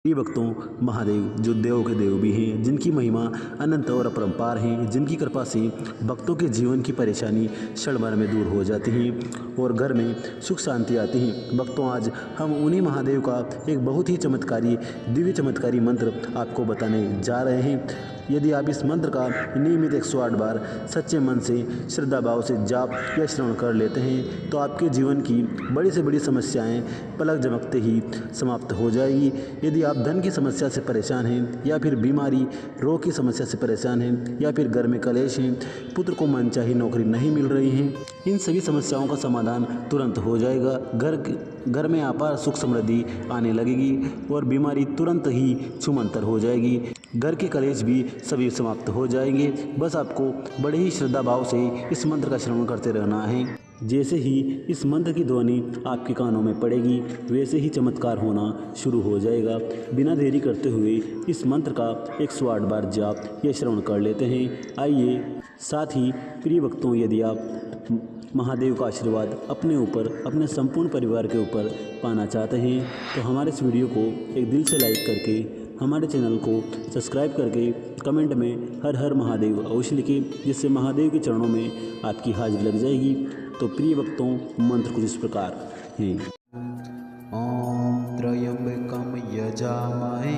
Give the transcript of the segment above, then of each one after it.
प्रिय भक्तों, महादेव जो देवों के देव भी हैं, जिनकी महिमा अनंत और अपरंपार हैं, जिनकी कृपा से भक्तों के जीवन की परेशानी क्षण भर में दूर हो जाती हैं और घर में सुख शांति आती है। भक्तों, आज हम उन्हीं महादेव का एक बहुत ही चमत्कारी दिव्य चमत्कारी मंत्र आपको बताने जा रहे हैं। यदि आप इस मंत्र का नियमित 108 बार सच्चे मन से श्रद्धा भाव से जाप या श्रवण कर लेते हैं तो आपके जीवन की बड़ी से बड़ी समस्याएं पलक झपकते ही समाप्त हो जाएगी। यदि आप धन की समस्या से परेशान हैं या फिर बीमारी रोग की समस्या से परेशान हैं या फिर घर में कलेश हैं, पुत्र को मनचाही नौकरी नहीं मिल रही है, इन सभी समस्याओं का समाधान तुरंत हो जाएगा। घर में अपार सुख समृद्धि आने लगेगी और बीमारी तुरंत ही छूमंतर हो जाएगी। घर के कलेश भी सभी समाप्त हो जाएंगे। बस आपको बड़े ही श्रद्धा भाव से इस मंत्र का श्रवण करते रहना है। जैसे ही इस मंत्र की ध्वनि आपके कानों में पड़ेगी वैसे ही चमत्कार होना शुरू हो जाएगा। बिना देरी करते हुए इस मंत्र का 108 बार जाप या श्रवण कर लेते हैं। आइए, साथ ही प्रिय भक्तों, यदि आप महादेव का आशीर्वाद अपने ऊपर, अपने संपूर्ण परिवार के ऊपर पाना चाहते हैं तो हमारे इस वीडियो को एक दिल से लाइक करके, हमारे चैनल को सब्सक्राइब करके कमेंट में हर हर महादेव अवश्य लिखें, जिससे महादेव के चरणों में आपकी हाजिरी लग जाएगी। तो प्रिय भक्तों, मंत्र कुछ इस प्रकार हैं। ओम त्र्यंबकम यजामहे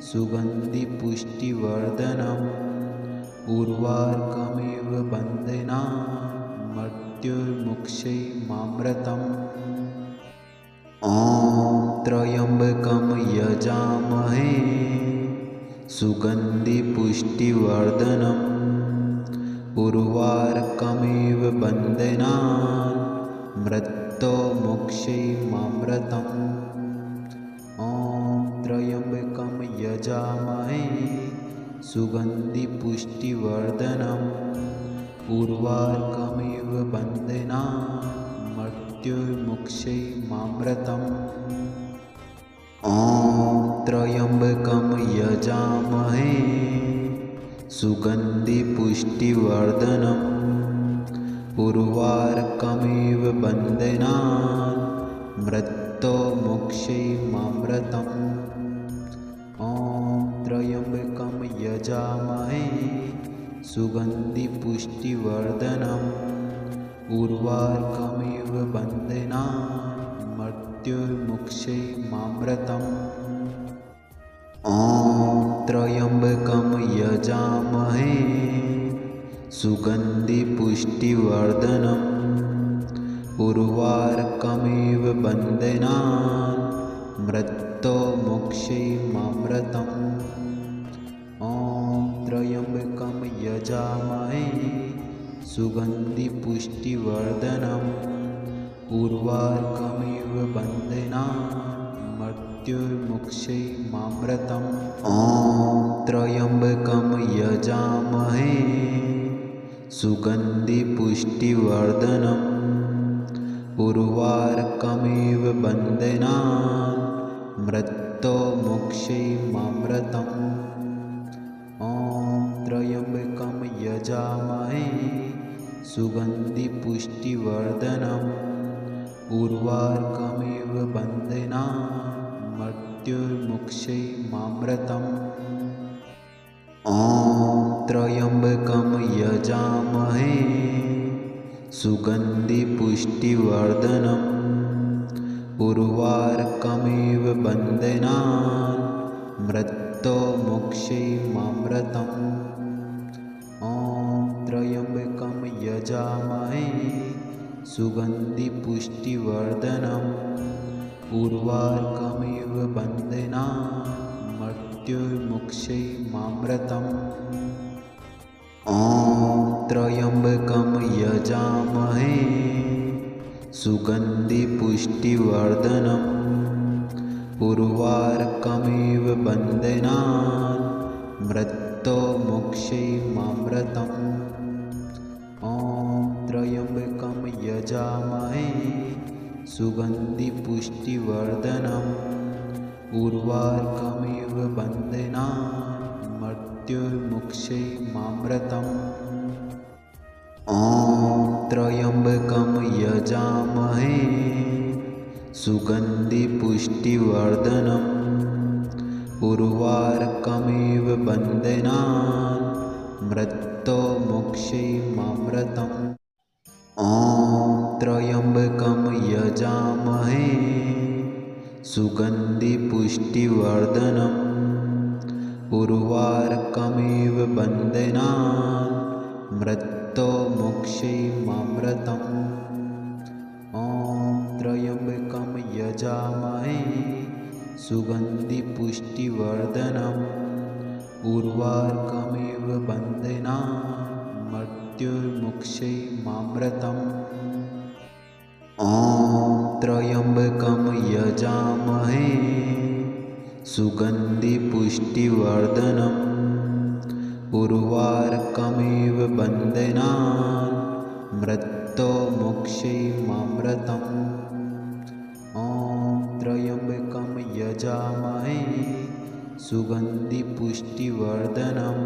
सुगंधि पुष्टिवर्धनम उर्वारुकमिव बन्धनान् मृत्युर्मुक्षैमामृतम्। ओम त्र्यंबकम यजामहे सुगंधि पुष्टिवर्धनम उर्वारुकमिव बन्धनान् मृत्युर्मुक्षैमामृतम्। ओम त्र्यंबकम यजामहे सुगंधि पुष्टिवर्धनम् उर्वारुकमिव बन्धनान् मृत्युर्मुक्षैमामृतम्। ओम त्र्यंबकम यजामहे सुगंधि पुष्टिवर्धनम् उर्वारुकमिव बन्धनान् मृत्युर्मुक्षैमामृतम्। ओम त्र्यंबकम यजामहे सुगंधि पुष्टिवर्धनम् उर्वारुकमिव बन्धनान् मृत्युर्मुक्षैमामृतम्। ओम त्र्यंबकम यजामहे सुगंधि पुष्टिवर्धनम् उर्वारुकमिव बन्धनान् मृत्युर्मुक्षैमामृतम्। ओम त्र्यंबकम यजामहे सुगंधि पुष्टिवर्धनम् उर्वारुकमिव बन्धनान् मृत्युर्मुक्षैमामृतम्। ओम त्र्यंबकम यजामहे सुगंधि पुष्टिवर्धनम् उर्वारुकमिव बन्धनान् मृत्युर्मुक्षैमामृतम्। ओम त्र्यंबकम यजामहे सुगंधि पुष्टिवर्धनम् उर्वारुकमिव बन्धनान् मृत्युर्मुक्षैमामृतम्। ओम त्र्यंबकम यजामहे सुगंधि पुष्टिवर्धनम् उर्वारुकमिव बन्धनान् मृत्युर्मुक्षैमामृतम्। ओम त्र्यंबकम यजामहे सुगंधि पुष्टिवर्धनम् उर्वारुकमिव बन्धनान् मृत्युर्मुक्षैमामृतम्। ओम त्र्यंबकम यजामहे सुगंधि पुष्टिवर्धनम् उर्वारुकमिव बन्धनान् मृत्युर्मुक्षैमामृतम्। ओम त्र्यंबकम यजामहे सुगंधि पुष्टिवर्धनम् उर्वारुकमिव बन्धनान् मृत्युर्मुक्षैमामृतम्। ओम त्र्यंबकम यजामहे सुगंधि पुष्टिवर्धनम् उर्वारुकमिव बन्धनान् मृत्योर्मुक्षीयमामृतम्। ॐ त्र्यम्बकं यजामहे सुगन्धिपुष्टिवर्धनम् उर्वारुकमिव बन्धनान् मृत्योर्मुक्षीयमामृतम्। ॐ त्र्यम्बकं यजामहे सुगन्धिपुष्टिवर्धनम् उर्वारुकमिव बन्धनान् मृत्योर्मुक्षीयमामृतम्। ॐ त्र्यम्बकं यजामहे सुगन्धिपुष्टिवर्धनम् उर्वारुकमिव बन्धनान् मृत्योर्मुक्षीयमामृतम्। ॐ त्र्यम्बकं यजामहे सुगन्धिपुष्टिवर्धनम्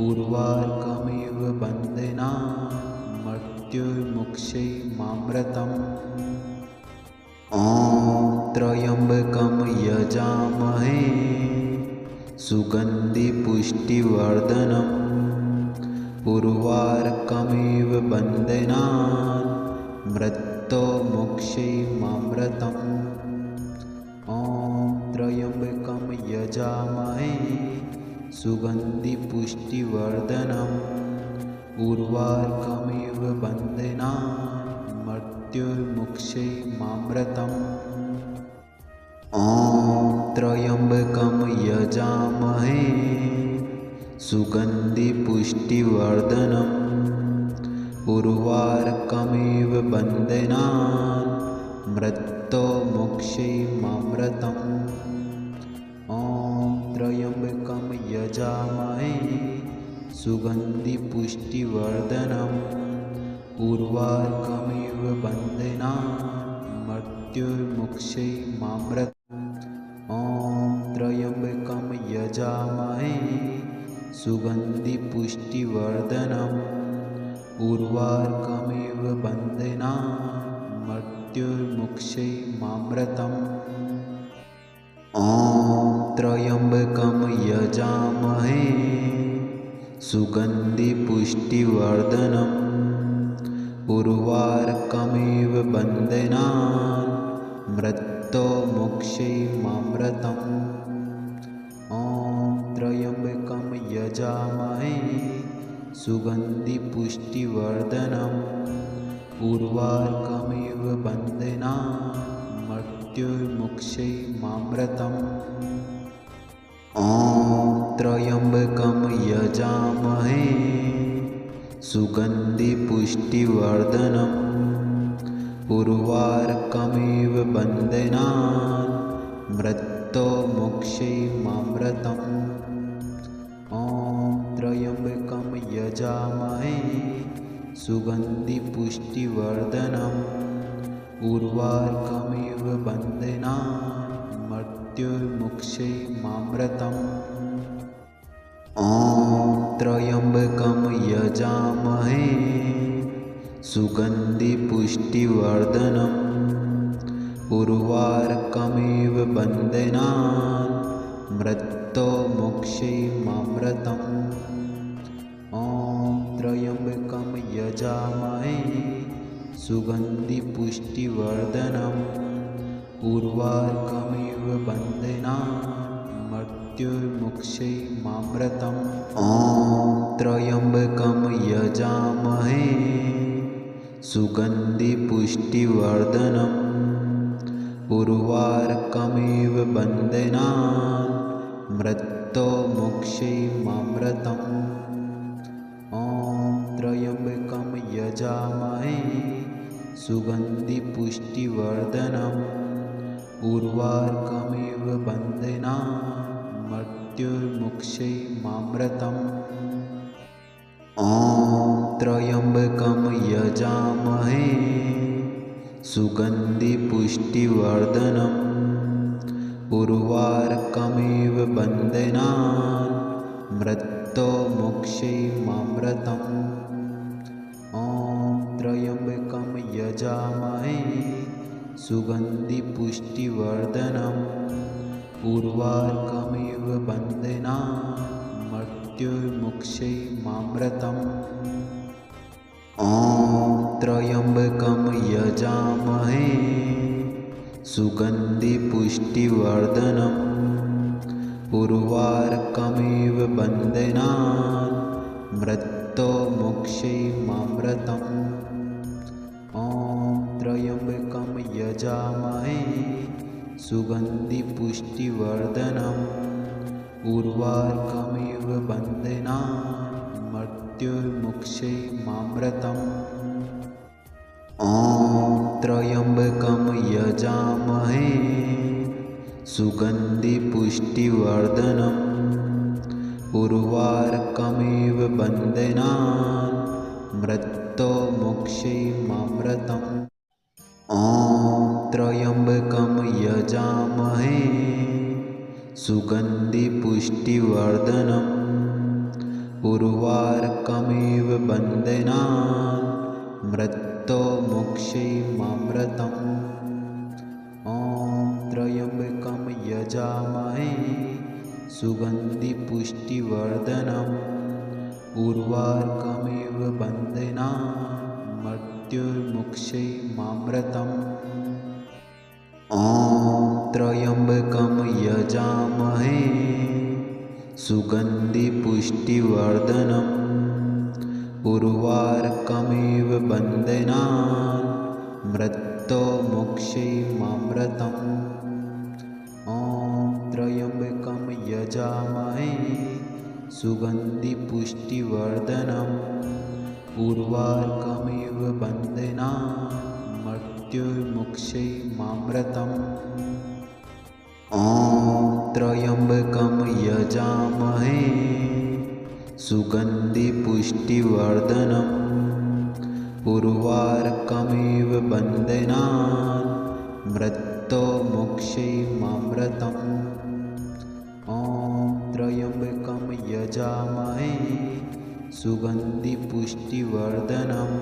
उर्वारुकमिव बन्धनान् मृत्योर्मुक्षीयमामृतम्। ॐ त्र्यम्बकं यजामहे सुगन्धिपुष्टिवर्धनम् उर्वारुकमिव बन्धनान् मृत्योर्मुक्षीयमामृतम्। ॐ त्र्यम्बकं यजामहे सुगन्धिपुष्टिवर्धनम् उर्वारुकमिव बन्धनान् मृत्योर्मुक्षीयमामृतम्। ॐ त्र्यम्बकं यजामहे सुगन्धिपुष्टिवर्धनम् उर्वारुकमिव बन्धनान् मृत्योर्मुक्षीयमामृतम्। ॐ त्र्यम्बकं यजामहे सुगन्धिपुष्टिवर्धनम् उर्वारुकमिव बन्धनान् मृत्योर्मुक्षीयमामृतम्। ॐ त्र्यम्बकं यजामहे सुगन्धिपुष्टिवर्धनम् उर्वारुकमिव बन्धनान् मृत्योर्मुक्षीयमामृतम्। ॐ त्र्यम्बकं यजामहे सुगन्धिपुष्टिवर्धनम् उर्वारुकमिव बन्धनान् मृत्योर्मुक्षीयमामृतम्। ॐ त्र्यम्बकं यजामहे सुगन्धिपुष्टिवर्धनम् उर्वारुकमिव बन्धनान् मृत्योर्मुक्षीयमामृतम्। ॐ त्र्यम्बकं यजामहे सुगन्धिपुष्टिवर्धनम् उर्वारुकमिव बन्धनान् मृत्योर्मुक्षीयमामृतम्। ॐ त्र्यम्बकं यजामहे सुगन्धिपुष्टिवर्धनम् उर्वारुकमिव बन्धनान् मृत्योर्मुक्षीयमामृतम्। ॐ त्र्यम्बकं यजामहे सुगन्धिपुष्टिवर्धनम् उर्वारुकमिव बन्धनान् मृत्योर्मुक्षीयमामृतम्। ॐ त्र्यम्बकं यजामहे सुगन्धिपुष्टिवर्धनम् उर्वारुकमिव बन्धनान् मृत्योर्मुक्षीयमामृतम्। ॐ त्र्यम्बकं यजामहे सुगन्धिपुष्टिवर्धनम् उर्वारुकमिव बन्धनान् मृत्योर्मुक्षीयमामृतम्। ॐ त्र्यम्बकं यजामहे सुगन्धिपुष्टिवर्धनम् उर्वारुकमिव बन्धनान् मृत्योर्मुक्षीयमामृतम्। ॐ त्र्यम्बकं यजामहे सुगन्धिपुष्टिवर्धनम् उर्वारुकमिव बन्धनान् मृत्योर्मुक्षीयमामृतम्। ॐ त्र्यम्बकं यजामहे सुगन्धिपुष्टिवर्धनम् उर्वारुकमिव बन्धनान् मृत्युर्मुक्षैमामृतम् ॐ त्र्यम्बकं यजामहे सुगन्धिपुष्टिवर्धनम् उर्वारुकमिव बन्धनान् मृत्युर्मुक्षैमामृतम् ॐ त्र्यम्बकं यजामहे सुगन्धिपुष्टिवर्धनम् उर्वारुकमिव बन्धनान् मृत्युर्मुक्षैमामृतम् ॐ त्र्यम्बकं यजामहे सुगन्धिपुष्टिवर्धनम् उर्वारुकमिव बन्धनान् मृत्युर्मुक्षैमामृतम् ॐ त्र्यम्बकं यजामहे सुगन्धिपुष्टिवर्धनम् उर्वारुकमिव बन्धनान् मृत्युर्मुक्षैमामृतम् ॐ त्र्यम्बकं यजामहे सुगन्धिपुष्टिवर्धनम् उर्वारुकमिव बन्धनान् मृत्युर्मुक्षैमामृतम् ॐ त्र्यम्बकं यजामहे सुगन्धिपुष्टिवर्धनम् उर्वारुकमिव बन्धनान् मृत्युर्मुक्षैमामृतम् ॐ त्र्यम्बकं यजामहे सुगन्धिपुष्टिवर्धनम् उर्वारुकमिव बन्धनान् मृत्युर्मुक्षैमामृतम् ॐ त्र्यम्बकं यजामहे सुगन्धिपुष्टिवर्धनम् उर्वारुकमिव बन्धनान् मृत्युर्मुक्षैमामृतम् ॐ त्र्यम्बकं यजामहे सुगन्धिपुष्टिवर्धनम्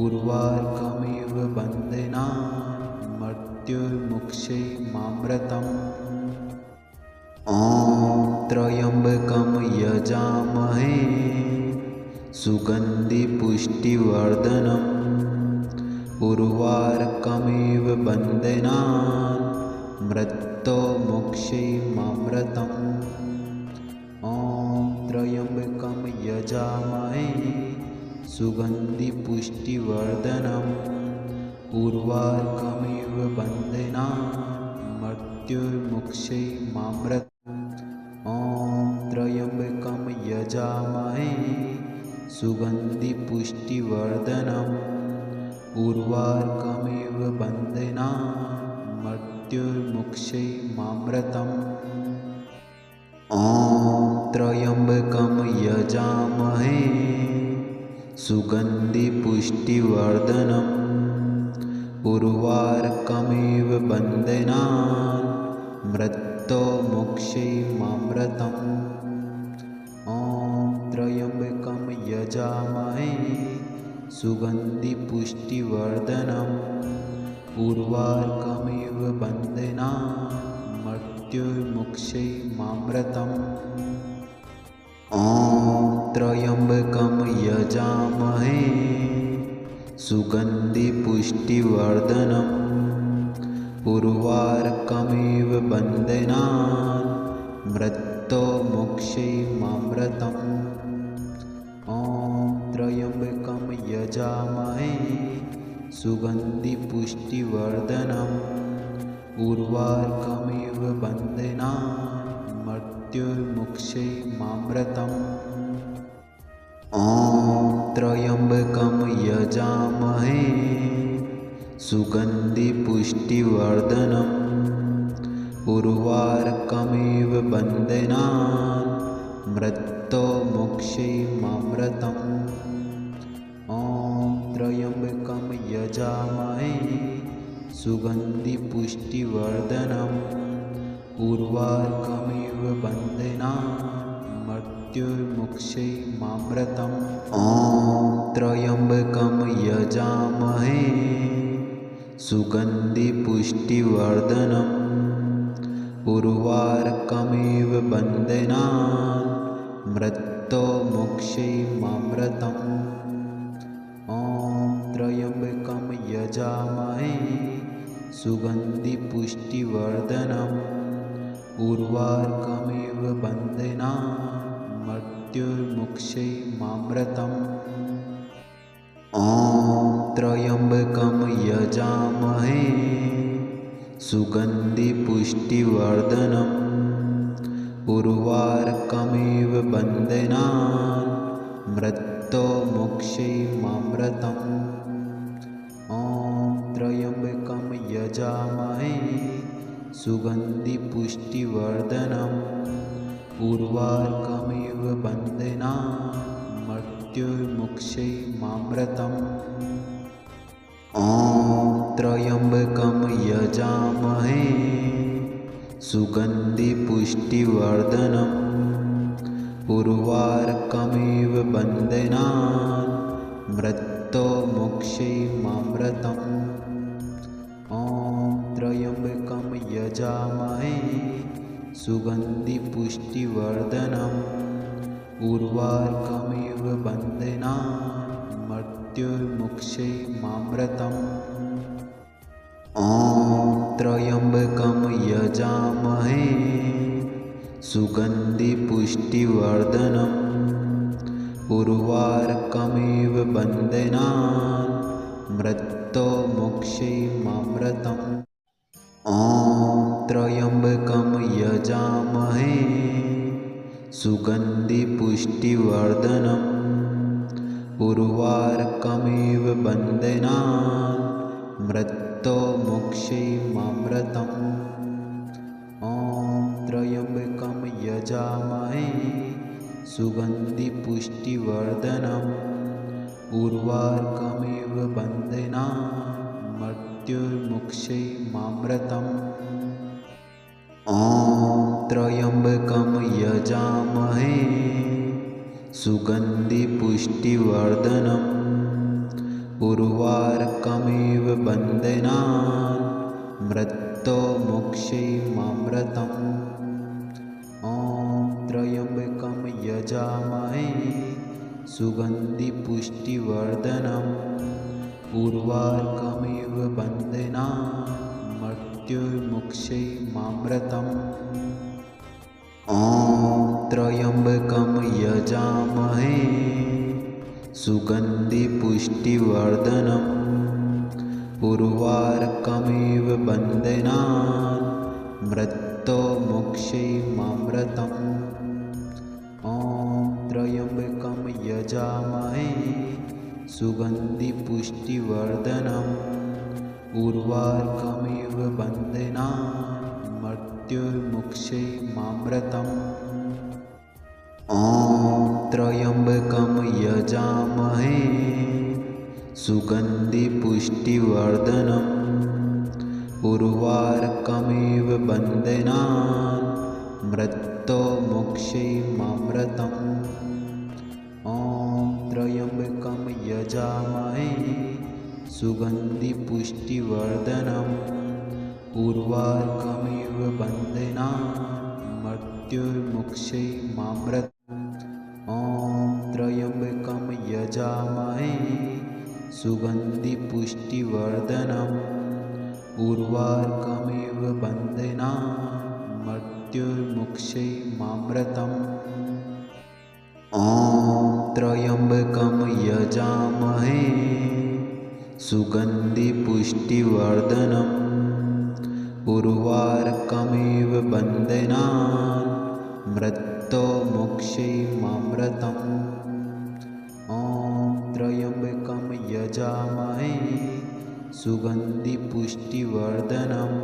उर्वारुकमिव बन्धनान् मृत्युर्मुक्षैमामृतम् ॐ त्र्यम्बकं यजामहे सुगन्धिपुष्टिवर्धनम् उर्वारुकमिव बन्धनान् मृत्युर्मुक्षैमामृतम् ॐ त्र्यम्बकं यजामहे सुगन्धिपुष्टिवर्धनम् उर्वारुकमिव बन्धनान् मृत्युर्मुक्षैमामृतम् ॐ त्र्यम्बकं यजामहे सुगन्धिपुष्टिवर्धनम् उर्वारुकमिव बन्धनान् मृत्युर्मुक्षैमामृतम् ॐ त्र्यम्बकं यजामहे सुगन्धिपुष्टिवर्धनम् उर्वारुकमिव बन्धनान् मृत्युर्मुक्षैमामृतम् ॐ त्र्यम्बकं यजामहे सुगन्धिपुष्टिवर्धनम् उर्वारुकमिव बन्धनान् मृत्युर्मुक्षैमामृतम् ॐ त्र्यम्बकं यजामहे सुगन्धिपुष्टिवर्धनम् उर्वारुकमिव बन्धनान् मृत्युर्मुक्षैमामृतम् ॐ त्र्यम्बकं यजामहे सुगन्धिपुष्टिवर्धनम् उर्वारुकमिव बन्धनान् मृत्युर्मुक्षैमामृतम् ॐ त्र्यम्बकं यजामहे सुगन्धिपुष्टिवर्धनम् उर्वारुकमिव बन्धनान् मृत्युर्मुक्षैमामृतम् ॐ त्र्यम्बकं यजामहे सुगन्धिपुष्टिवर्धनम् उर्वारुकमिव बन्धनान् मृत्युर्मुक्षैमामृतम् ॐ त्र्यम्बकं यजामहे सुगन्धिपुष्टिवर्धनम् उर्वारुकमिव बन्धनान् मृत्योर्मुक्षैमामृतम् ॐ त्र्यम्बकं यजामहे सुगन्धिपुष्टिवर्धनम् उर्वारुकमिव बन्धनान् मृत्योर्मुक्षैमामृतम् ॐ त्र्यम्बकं यजामहे सुगन्धिपुष्टिवर्धनम् उर्वारुकमिव बन्धनान् मृत्योर्मुक्षैमामृतम् ॐ त्र्यम्बकं यजामहे सुगन्धिपुष्टिवर्धनम् उर्वारुकमिव बन्धनान् मृत्योर्मुक्षैमामृतम् ॐ त्र्यम्बकं यजामहे सुगन्धिपुष्टिवर्धनम् उर्वारुकमिव बन्धनान् मृत्योर्मुक्षैमामृतम् ॐ त्र्यम्बकं यजामहे सुगन्धिपुष्टिवर्धनम् उर्वारुकमिव बन्धनान् मृत्योर्मुक्षैमामृतम् ॐ त्र्यम्बकं यजामहे सुगन्धिपुष्टिवर्धनम् उर्वारुकमिव बन्धनान् मृत्योर्मुक्षैमामृतम् ॐ त्र्यम्बकं यजामहे सुगन्धिपुष्टिवर्धनम् उर्वारुकमिव बन्धनान् मृत्योर्मुक्षैमामृतम् ॐ त्र्यम्बकं यजामहे सुगन्धिपुष्टिवर्धनम् उर्वारुकमिव बन्धनान् मृत्योर्मुक्षैमामृतम् ॐ त्र्यम्बकं यजामहे सुगन्धिपुष्टिवर्धनम् उर्वारुकमिव बन्धनान् मृत्योर्मुक्षैमामृतम् ॐ त्र्यम्बकं यजामहे सुगन्धिपुष्टिवर्धनम् उर्वारुकमिव बन्धनान् मृत्योर्मुक्षैमामृतम् ॐ त्र्यम्बकं यजामहे सुगन्धिपुष्टिवर्धनम् उर्वारुकमिव बन्धनान् मृत्योर्मुक्षैमामृतम् ॐ त्र्यम्बकं यजामहे सुगन्धिपुष्टिवर्धनम् उर्वारुकमिव बन्धनान् मृत्योर्मुक्षैमामृतम् ॐ त्र्यम्बकं यजामहे सुगन्धिपुष्टिवर्धनम् उर्वारुकमिव बन्धनान् मृत्योर्मुक्षैमामृतम् ॐ त्र्यम्बकं यजामहे सुगन्धिपुष्टिवर्धनम् उर्वारुकमिव बन्धनान् मृत्योर्मुक्षैमामृतम् ॐ त्र्यम्बकं यजामहे सुगन्धिपुष्टिवर्धनम् उर्वारुकमिव बन्धनान् मृत्योर्मुक्षैमामृतम् ॐ त्र्यम्बकं यजामहे सुगन्धिपुष्टिवर्धनम् उर्वारुकमिव बन्धनान् मृत्योर्मुक्षैमामृतम् ॐ त्र्यम्बकं यजामहे सुगन्धिपुष्टिवर्धनम्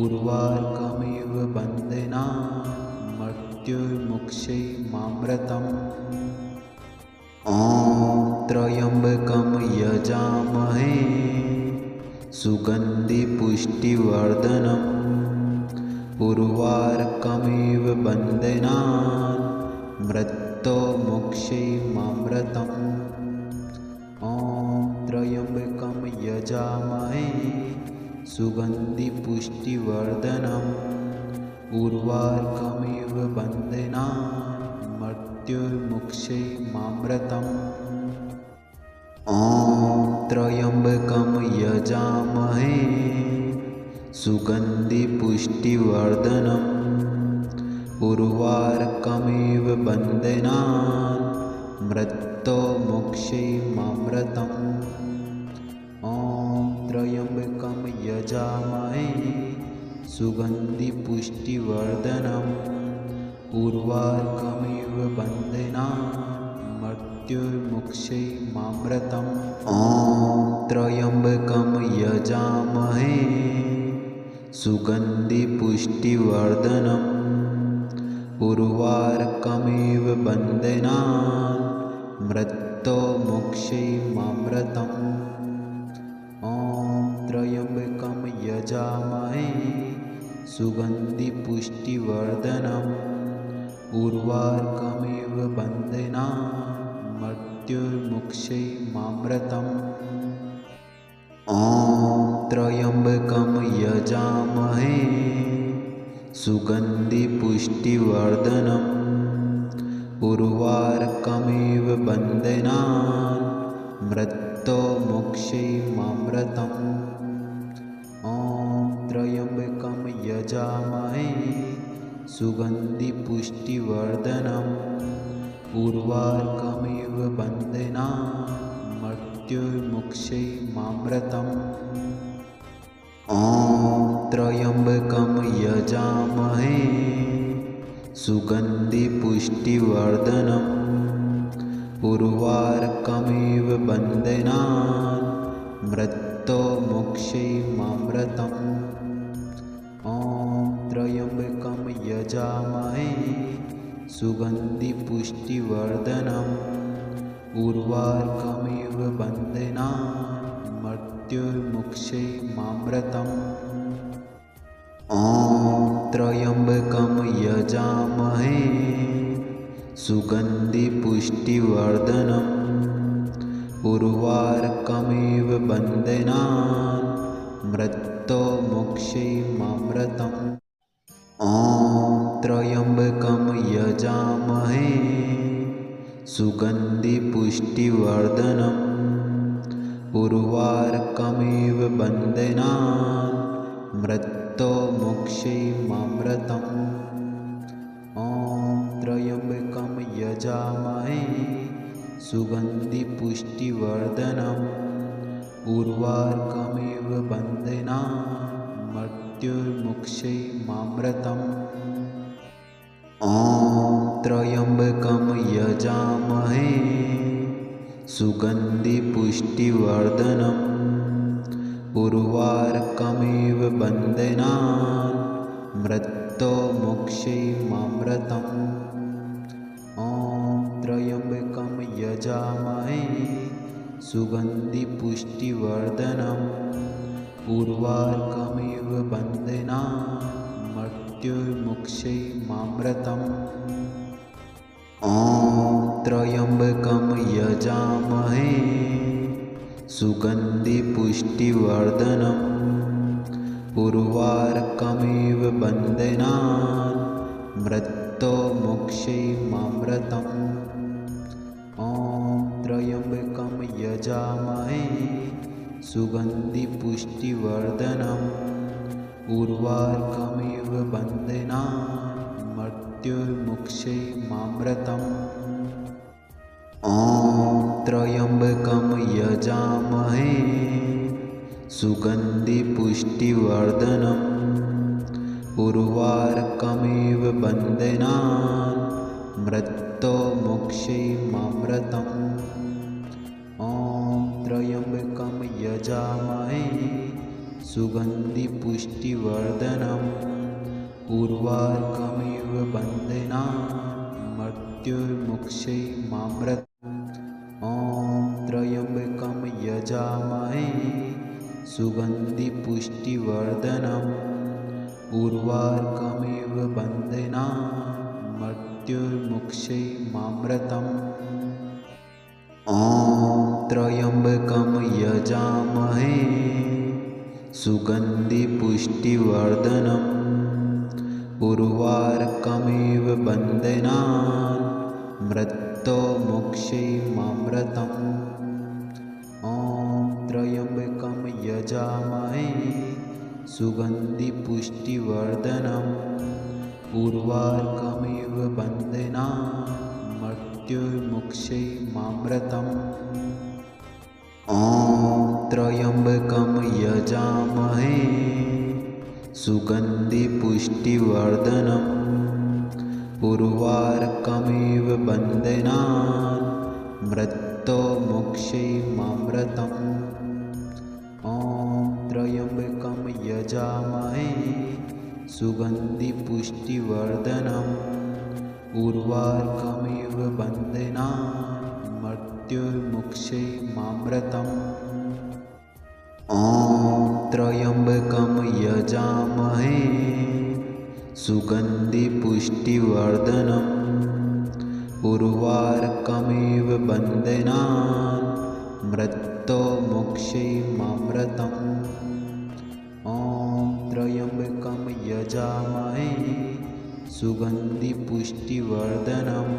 उर्वारुकमिव बन्धनान् मृत्योर्मुक्षैमामृतम् ॐ त्र्यम्बकं यजामहे सुगन्धिपुष्टिवर्धनम् उर्वारुकमिव बन्धनान् मृत्योर्मुक्षैमामृतम् ॐ त्र्यम्बकं यजामहे सुगन्धिपुष्टिवर्धनम् उर्वारुकमिव बन्धनान् मृत्युर्मुक्षैमामृतम् ॐ त्र्यम्बकं यजामहे सुगन्धिपुष्टिवर्धनम् उर्वारुकमिव बन्धनान् मृत्युर्मुक्षैमामृतम् ॐ त्र्यम्बकं यजामहे सुगन्धिपुष्टिवर्धनम् उर्वारुकमिव बन्धनान् मृत्युर्मुक्षैमामृतम् ॐ त्र्यम्बकं यजामहे सुगन्धिपुष्टिवर्धनम् उर्वारुकमिव बन्धनान् मृत्युर्मुक्षैमामृतम् ॐ त्र्यम्बकं यजामहे सुगन्धिपुष्टिवर्धनम् उर्वारुकमिव बन्धनान् मृत्युर्मुक्षैमामृतम् ॐ त्र्यम्बकं यजामहे सुगन्धिपुष्टिवर्धनम् उर्वारुकमिव बन्धनान् मृत्युर्मुक्षैमामृतम् ॐ त्र्यम्बकं यजामहे सुगन्धिपुष्टिवर्धनम् उर्वारुकमिव बन्धनान् मृत्युर्मुक्षैमामृतम् ॐ त्र्यम्बकं यजामहे सुगन्धिपुष्टिवर्धनम् उर्वारुकमिव बन्धनान् मृत्युर्मुक्षैमामृतम् ॐ त्र्यम्बकं यजामहे सुगन्धिपुष्टिवर्धनम् उर्वारुकमिव बन्धनान् मृत्युर्मुक्षैमामृतम् ॐ त्र्यम्बकं यजामहे सुगन्धिपुष्टिवर्धनम् उर्वारुकमिव बन्धनान् मृत्युर्मुक्षैमामृतम् ॐ त्र्यम्बकं यजामहे सुगन्धिपुष्टिवर्धनम् उर्वारुकमिव बन्धनान् मृत्युर्मुक्षैमामृतम् ॐ त्र्यम्बकं यजामहे सुगन्धिपुष्टिवर्धनम् उर्वारुकमिव बन्धनान् मृत्युर्मुक्षैमामृतम् ॐ त्र्यम्बकं यजामहे सुगन्धिपुष्टिवर्धनम् उर्वारुकमिव बन्धनान् मृत्युर्मुक्षैमामृतम् ॐ त्र्यम्बकं यजामहे सुगन्धिपुष्टिवर्धनम् उर्वारुकमिव बन्धनान् मृत्युर्मुक्षैमामृतम् ॐ त्र्यम्बकं यजामहे सुगन्धिपुष्टिवर्धनम् उर्वारुकमिव बन्धनान् मृत्युर्मुक्षैमामृतम् ॐ त्र्यम्बकं यजामहे सुगन्धिपुष्टिवर्धनम् उर्वारुकमिव बन्धनान् मृत्युर्मुक्षैमामृतम् ॐ त्र्यम्बकं यजामहे सुगन्धिपुष्टिवर्धनम् उर्वारुकमिव बन्धनान् मृत्युर्मुक्षैमामृतम् ॐ त्र्यम्बकं यजामहे सुगन्धिपुष्टिवर्धनम् उर्वारुकमिव बन्धनान् मृत्युर्मुक्षैमामृतम् ॐ त्र्यम्बकं यजामहे सुगन्धिपुष्टिवर्धनम् उर्वारुकमिव बन्धनान् मृत्युर्मुक्षैमामृतम् ॐ त्र्यम्बकं यजामहे सुगन्धिपुष्टिवर्धनम् उर्वारुकमिव बन्धनान् मृत्योर्मुक्षीयमामृतम् ॐ त्र्यम्बकं यजामहे सुगन्धिपुष्टिवर्धनम् उर्वारुकमिव बन्धनान् मृत्योर्मुक्षीयमामृतम् ॐ त्र्यम्बकं यजामहे सुगन्धिपुष्टिवर्धनम् उर्वारुकमिव बन्धनान् मृत्योर्मुक्षीयमामृतम् ॐ त्र्यम्बकं यजामहे सुगन्धिपुष्टिवर्धनम् उर्वारुकमिव बन्धनान् मृत्योर्मुक्षीयमामृतम् ॐ त्र्यम्बकं यजामहे सुगन्धिपुष्टिवर्धनम् उर्वारुकमिव बन्धनान् मृत्योर्मुक्षीयमामृतम् ॐ त्र्यम्बकं यजामहे सुगन्धिपुष्टिवर्धनम्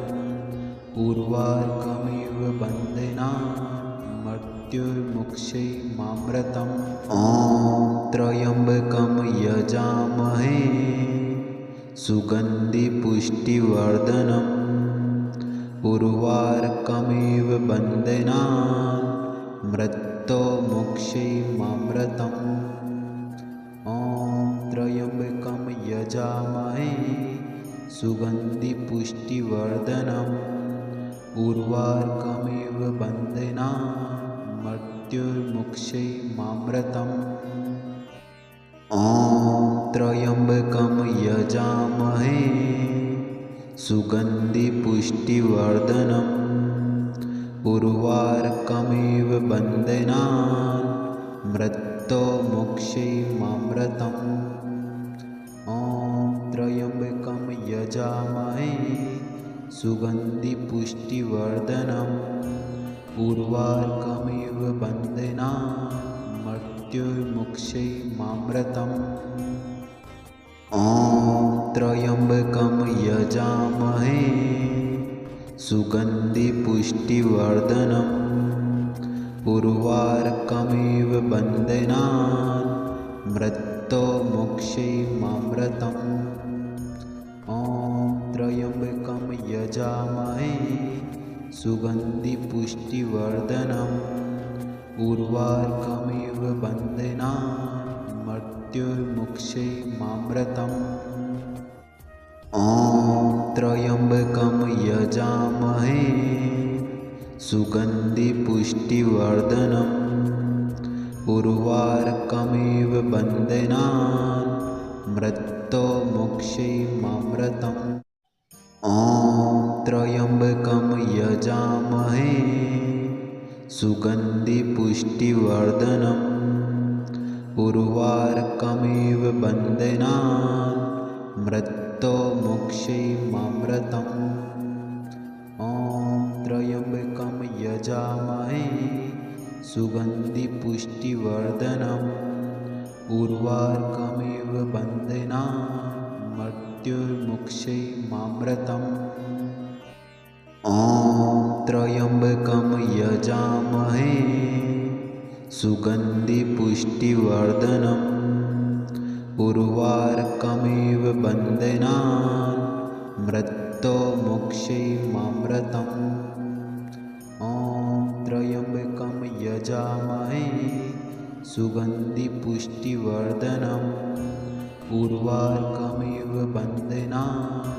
उर्वारुकमिव बन्धनान् मृत्योर्मुक्षीयमामृतम् ॐ त्र्यम्बकं यजामहे सुगन्धिपुष्टिवर्धनम् उर्वारुकमिव बन्धनान् मृत्योर्मुक्षीयमामृतम् ॐ त्र्यम्बकं यजामहे सुगन्धिपुष्टिवर्धनम् उर्वारुकमिव बन्धनान् मृत्योर्मुक्षीयमामृतम् ॐ त्र्यम्बकं यजामहे सुगन्धिपुष्टिवर्धनम् उर्वारुकमिव बन्धनान् मृत्योर्मुक्षीयमामृतम् ॐ त्र्यम्बकं यजामहे सुगन्धिपुष्टिवर्धनम् उर्वारुकमिव बन्धनान् मृत्योर्मुक्षीयमामृतम् ॐ त्र्यम्बकं यजामहे सुगन्धिपुष्टिवर्धनम् उर्वारुकमिव बन्धनान् मृत्योर्मुक्षीयमामृतम् ॐ त्र्यम्बकं यजामहे सुगन्धिपुष्टिवर्धनम् उर्वारुकमिव बन्धनान् मृत्योर्मुक्षीयमामृतम् ॐ त्र्यम्बकं यजामहे सुगन्धिपुष्टिवर्धनम् उर्वारुकमिव बन्धनान् मृत्योर्मुक्षीयमामृतम् ॐ त्र्यम्बकं यजामहे सुगन्धिपुष्टिवर्धनम् उर्वारुकमिव बन्धनान् मृत्योर्मुक्षीयमामृतम् ॐ त्र्यम्बकं यजामहे सुगन्धिपुष्टिवर्धनम् उर्वारुकमिव बन्धनान् मृत्योर्मुक्षीयमामृतम् ॐ त्र्यम्बकं यजामहे सुगन्धिपुष्टिवर्धनम् उर्वारुकमिव बन्धनान् मृत्योर्मुक्षीयमामृतम् ॐ त्र्यम्बकं यजामहे सुगन्धिपुष्टिवर्धनम् उर्वारुकमिव बन्धनान्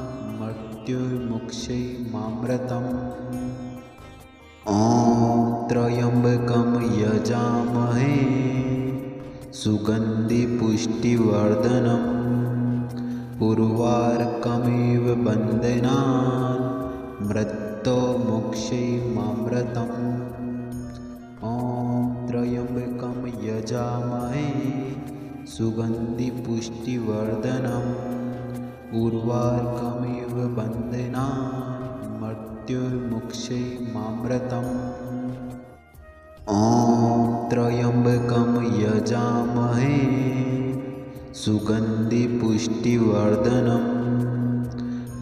मृत्योर्मुक्षीयमामृतम् ॐ त्र्यम्बकं यजामहे सुगन्धिपुष्टिवर्धनम् उर्वारुकमिव बन्धनान् मृत्योर्मुक्षीयमामृतम् ॐ त्र्यम्बकं यजामहे सुगन्धिपुष्टिवर्धनम् उर्वारुकमिव बन्धनान् मृत्योर्मुक्षीयमामृतम् ॐ त्र्यम्बकं यजामहे सुगन्धिपुष्टिवर्धनम्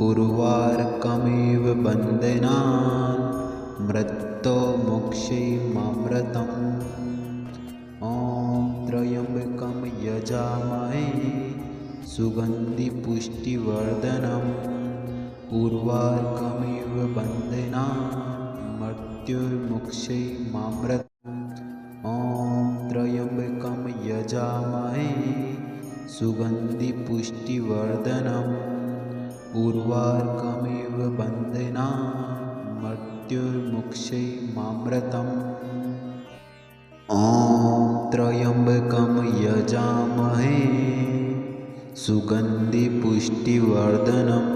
उर्वारुकमिव बन्धनान् मृत्योर्मुक्षीयमामृतम् ॐ त्र्यम्बकं यजामहे सुगन्धिपुष्टिवर्धनम् उर्वारुकमिव बन्धनान् मृत्योर्मुक्षीयमामृतम् ॐ त्र्यम्बकं यजामहे सुगन्धिपुष्टिवर्धनम् उर्वारुकमिव बन्धनान् मृत्योर्मुक्षीयमामृतम् ॐ त्र्यम्बकं यजामहे सुगन्धिपुष्टिवर्धनम्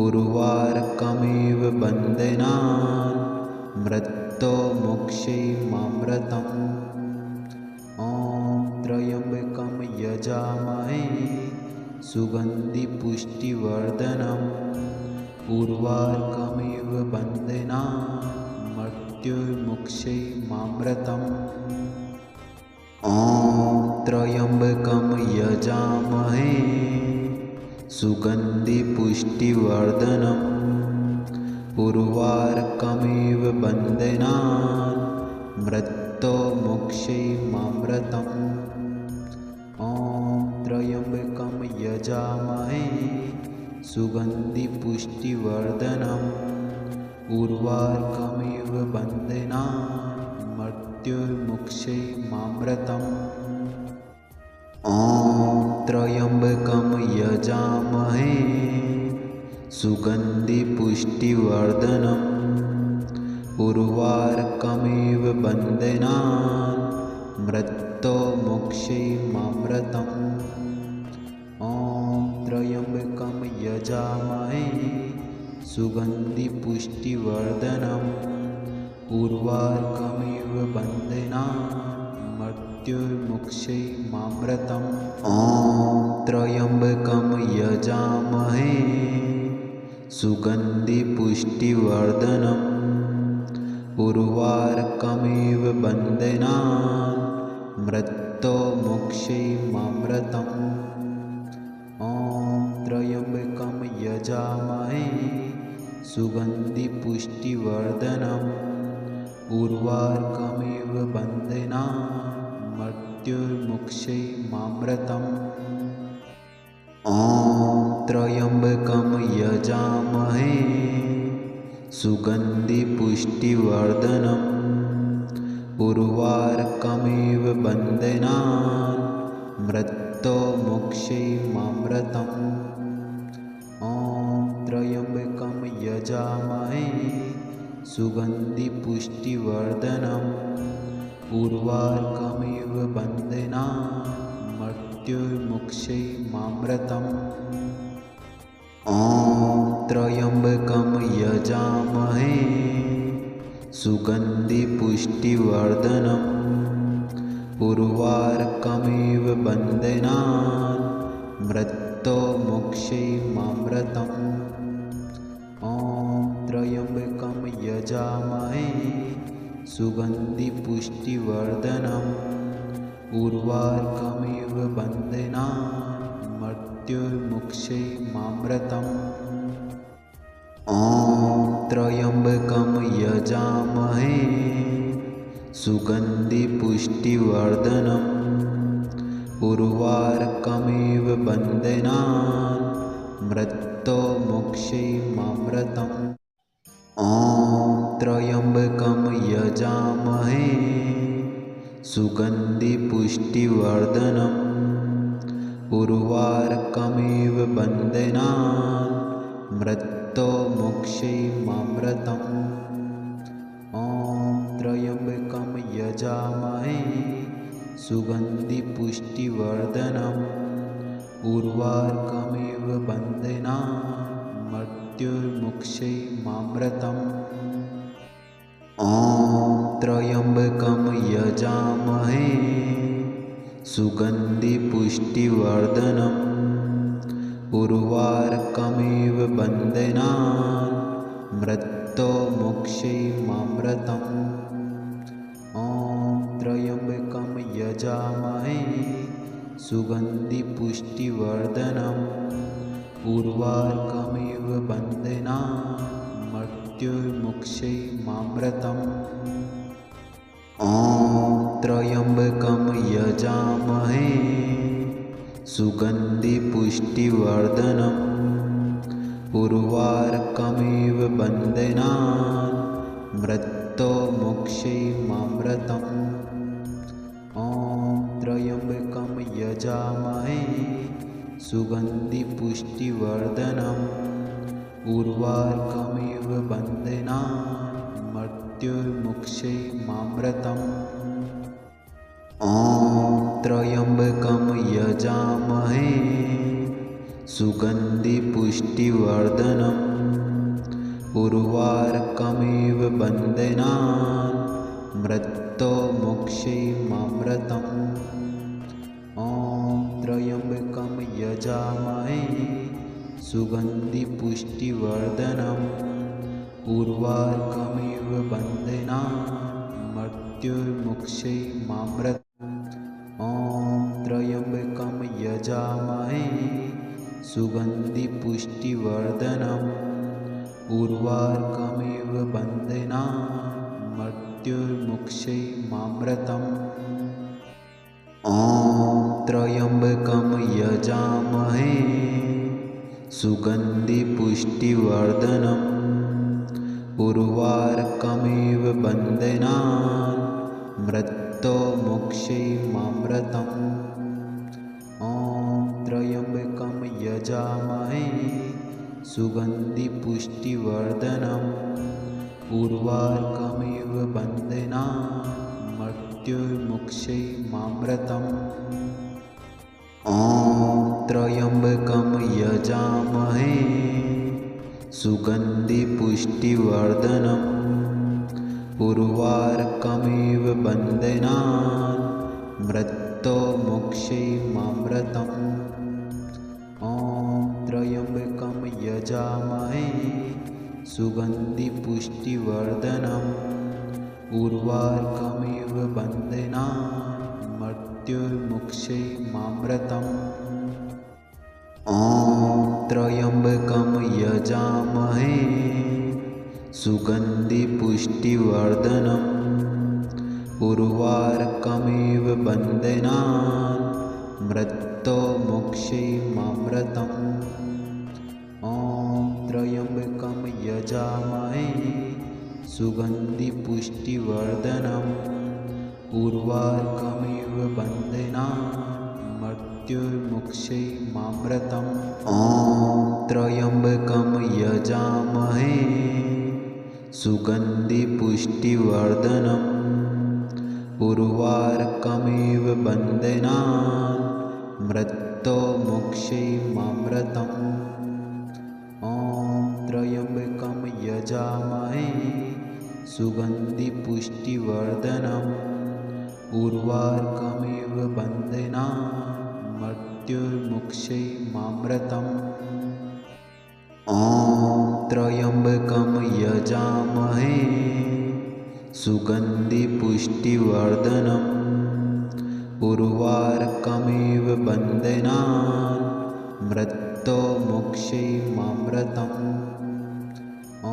उर्वारुकमिव बन्धनान् मृत्योर्मुक्षीयमामृतम् ॐ त्र्यम्बकं यजामहे सुगन्धिपुष्टिवर्धनम् उर्वारुकमिव बन्धनान् मृत्योर्मुक्षीयमामृतम् ॐ त्र्यम्बकं यजामहे सुगन्धिपुष्टिवर्धनम् उर्वारुकमिव बन्धनान् मृत्योर्मुक्षीयमामृतम् ॐ त्र्यम्बकं यजामहे सुगन्धिपुष्टिवर्धनम् उर्वारुकमिव बन्धनान् मृत्योर्मुक्षीयमामृतम् ॐ त्र्यम्बकं यजामहे सुगन्धिपुष्टिवर्धनम् उर्वारुकमिव बन्धनान् मृत्योर्मुक्षीयमामृतम् ॐ त्र्यम्बकं यजामहे सुगन्धिपुष्टिवर्धनम् उर्वारुकमिव बन्धनान् मृत्योर्मुक्षीयमामृतम् ॐ त्र्यम्बकं यजामहे सुगन्धिपुष्टिवर्धनम् उर्वारुकमिव बन्धनान् मृत्योर्मुक्षीयमामृतम् ॐ त्र्यम्बकं यजामहे सुगन्धिपुष्टिवर्धनम् उर्वारुकमिव बन्धनान् मृत्योर्मुक्षीयमामृतम् ॐ त्र्यम्बकं यजामहे सुगन्धिपुष्टिवर्धनम् उर्वारुकमिव बन्धनान् मृत्योर्मुक्षीयमामृतम् ॐ त्र्यम्बकं यजामहे सुगन्धिपुष्टिवर्धनम् उर्वारुकमिव बन्धनान् मृत्योर्मुक्षीयमामृतम् ॐ त्र्यम्बकं यजामहे सुगन्धिपुष्टिवर्धनम् उर्वारुकमिव बन्धनान् मृत्योर्मुक्षीयमामृतम् ॐ त्र्यम्बकं यजामहे सुगन्धिपुष्टिवर्धनम् उर्वारुकमिव बन्धनान् मृत्योर्मुक्षीयमामृतम् ॐ त्र्यम्बकं यजामहे सुगन्धिपुष्टिवर्धनम् उर्वारुकमिव बन्धनान् मृत्योर्मुक्षीयमामृतम् ॐ त्र्यम्बकं यजामहे सुगन्धिपुष्टिवर्धनम् उर्वारुकमिव बन्धनान् मृत्योर्मुक्षीयमामृतम् ॐ त्र्यम्बकं यजामहे सुगन्धिपुष्टिवर्धनम् उर्वारुकमिव बन्धनान् मृत्योर्मुक्षीयमामृतम् ॐ त्र्यम्बकं यजामहे सुगन्धिपुष्टिवर्धनम् उर्वारुकमिव बन्धनान् मृत्योर्मुक्षीयमामृतम् ॐ त्र्यम्बकं यजामहे सुगन्धिपुष्टिवर्धनम् उर्वारुकमिव बन्धनान् मृत्युर्मुक्षैमामृतम् ॐ त्र्यम्बकं यजामहे सुगन्धिपुष्टिवर्धनम् उर्वारुकमिव बन्धनान् मृत्युर्मुक्षैमामृतम् ॐ त्र्यम्बकं यजामहे सुगन्धिपुष्टिवर्धनम् उर्वारुकमिव बन्धनान् मृत्युर्मुक्षैमामृतम् ॐ त्र्यम्बकं यजामहे सुगन्धिपुष्टिवर्धनम् उर्वारुकमिव बन्धनान् मृत्युर्मुक्षैमामृतम् ॐ त्र्यम्बकं यजामहे सुगन्धिपुष्टिवर्धनम् उर्वारुकमिव बन्धनान् मृत्युर्मुक्षैमामृतम् ॐ त्र्यम्बकं यजामहे सुगन्धिपुष्टिवर्धनम् उर्वारुकमिव बन्धनान् मृत्युर्मुक्षैमामृतम् ॐ त्र्यम्बकं यजामहे सुगन्धिपुष्टिवर्धनम् उर्वारुकमिव बन्धनान् मृत्युर्मुक्षैमामृतम् ॐ त्र्यम्बकं यजामहे सुगन्धिपुष्टिवर्धनम् उर्वारुकमिव बन्धनान् मृत्युर्मुक्षैमामृतम् ॐ त्र्यम्बकं यजामहे सुगन्धिपुष्टिवर्धनम् उर्वारुकमिव बन्धनान् मृत्युर्मुक्षैमामृतम् ॐ त्र्यम्बकं यजामहे सुगन्धिपुष्टिवर्धनम् उर्वारुकमिव बन्धनान् मृत्युर्मुक्षैमामृतम् ॐ त्र्यम्बकं यजामहे सुगन्धिपुष्टिवर्धनम् उर्वारुकमिव बन्धनान् मृत्युर्मुक्षैमामृतम् ॐ त्र्यम्बकं यजामहे सुगन्धिपुष्टिवर्धनम् उर्वारुकमिव बन्धनान् मृत्युर्मुक्षैमामृतम् ॐ त्र्यम्बकं यजामहे सुगन्धिपुष्टिवर्धनम् उर्वारुकमिव बन्धनान् मृत्युर्मुक्षैमामृतम् ॐ त्र्यम्बकं यजामहे सुगन्धिपुष्टिवर्धनम् उर्वारुकमिव बन्धनान् मृत्युर्मुक्षैमामृतम् ॐ त्र्यम्बकं यजामहे सुगन्धिपुष्टिवर्धनम् उर्वारुकमिव बन्धनान् मृत्युर्मुक्षैमामृतम्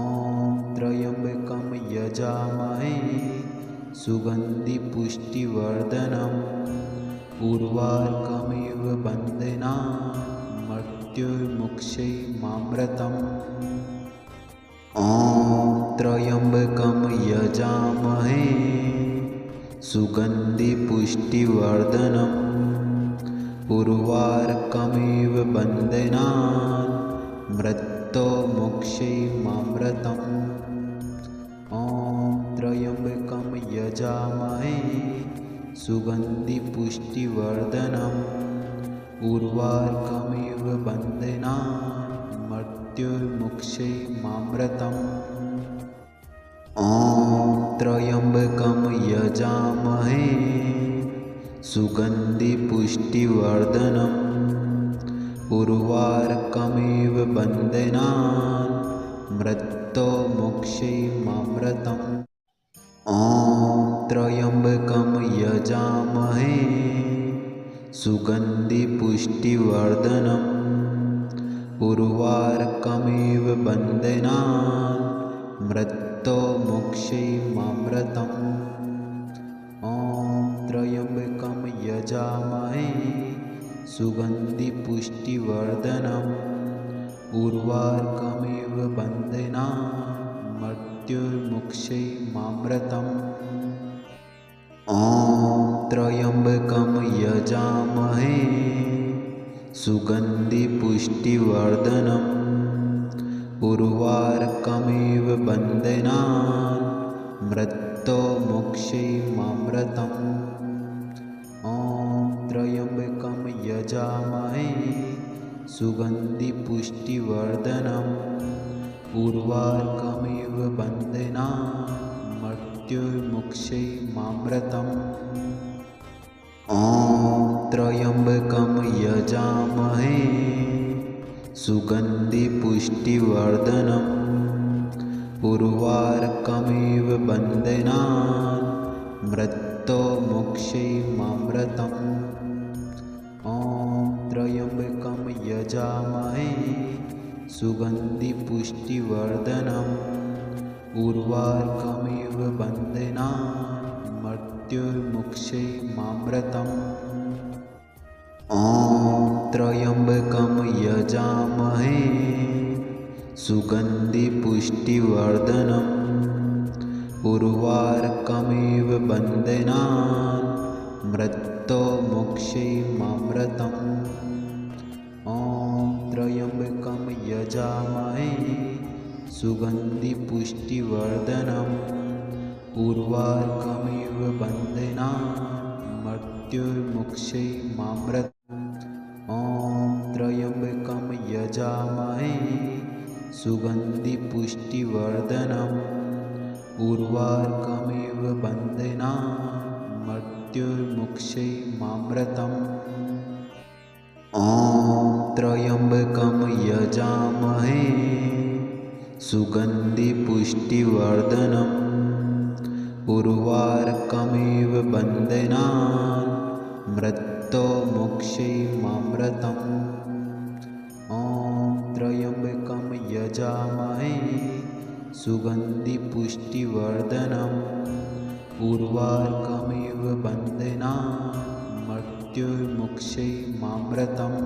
ॐ त्र्यम्बकं यजामहे सुगन्धिपुष्टिवर्धनम् उर्वारुकमिव बन्धनान् मृत्युर्मुक्षैमामृतम् ॐ त्र्यम्बकं यजामहे सुगन्धिपुष्टिवर्धनम् उर्वारुकमिव बन्धनान् मृत्युर्मुक्षैमामृतम् ॐ त्र्यम्बकं यजामहे सुगन्धिपुष्टिवर्धनम् उर्वारुकमिव बन्धनान् मृत्युर्मुक्षैमामृतम् ॐ त्र्यम्बकं यजामहे सुगन्धिपुष्टिवर्धनम् उर्वारुकमिव बन्धनान् मृत्युर्मुक्षैमामृतम् ॐ त्र्यम्बकं यजामहे सुगन्धिपुष्टिवर्धनम् उर्वारुकमिव बन्धनान् मृत्योर्मुक्षीयमामृतम् ॐ त्र्यम्बकं यजामहे सुगन्धिपुष्टिवर्धनम् उर्वारुकमिव बन्धनान् मृत्योर्मुक्षीयमामृतम् ॐ त्र्यम्बकं यजामहे सुगन्धिपुष्टिवर्धनम् उर्वारुकमिव बन्धनान् मृत्योर्मुक्षीयमामृतम् ॐ त्र्यम्बकं यजामहे सुगन्धिपुष्टिवर्धनम् उर्वारुकमिव बन्धनान् मृत्योर्मुक्षीयमामृतम् ॐ त्र्यम्बकं यजामहे सुगन्धिपुष्टिवर्धनम् उर्वारुकमिव बन्धनान् मृत्योर्मुक्षीयमामृतम् ॐ त्र्यम्बकं यजामहे सुगन्धिपुष्टिवर्धनम् उर्वारुकमिव बन्धनान् मृत्योर्मुक्षीयमामृतम् ॐ त्र्यम्बकं यजामहे सुगन्धिपुष्टिवर्धनम् उर्वारुकमिव बन्धनान् मृत्योर्मुक्षीयमामृतम् ॐ त्र्यम्बकं यजामहे सुगन्धिपुष्टिवर्धनम् उर्वारुकमिव बन्धनान् मृत्योर्मुक्षीयमामृतम् ॐ त्र्यम्बकं यजामहे सुगन्धिपुष्टिवर्धनम् उर्वारुकमिव बन्धनान् मृत्योर्मुक्षीयमामृतम् ॐ त्र्यम्बकं यजामहे सुगन्धिपुष्टिवर्धनम् उर्वारुकमिव बन्धनान् मृत्योर्मुक्षीयमामृतम् ॐ त्र्यम्बकं यजामहे सुगन्धिपुष्टिवर्धनम् उर्वारुकमिव बन्धनान् मृत्योर्मुक्षीयमामृतम्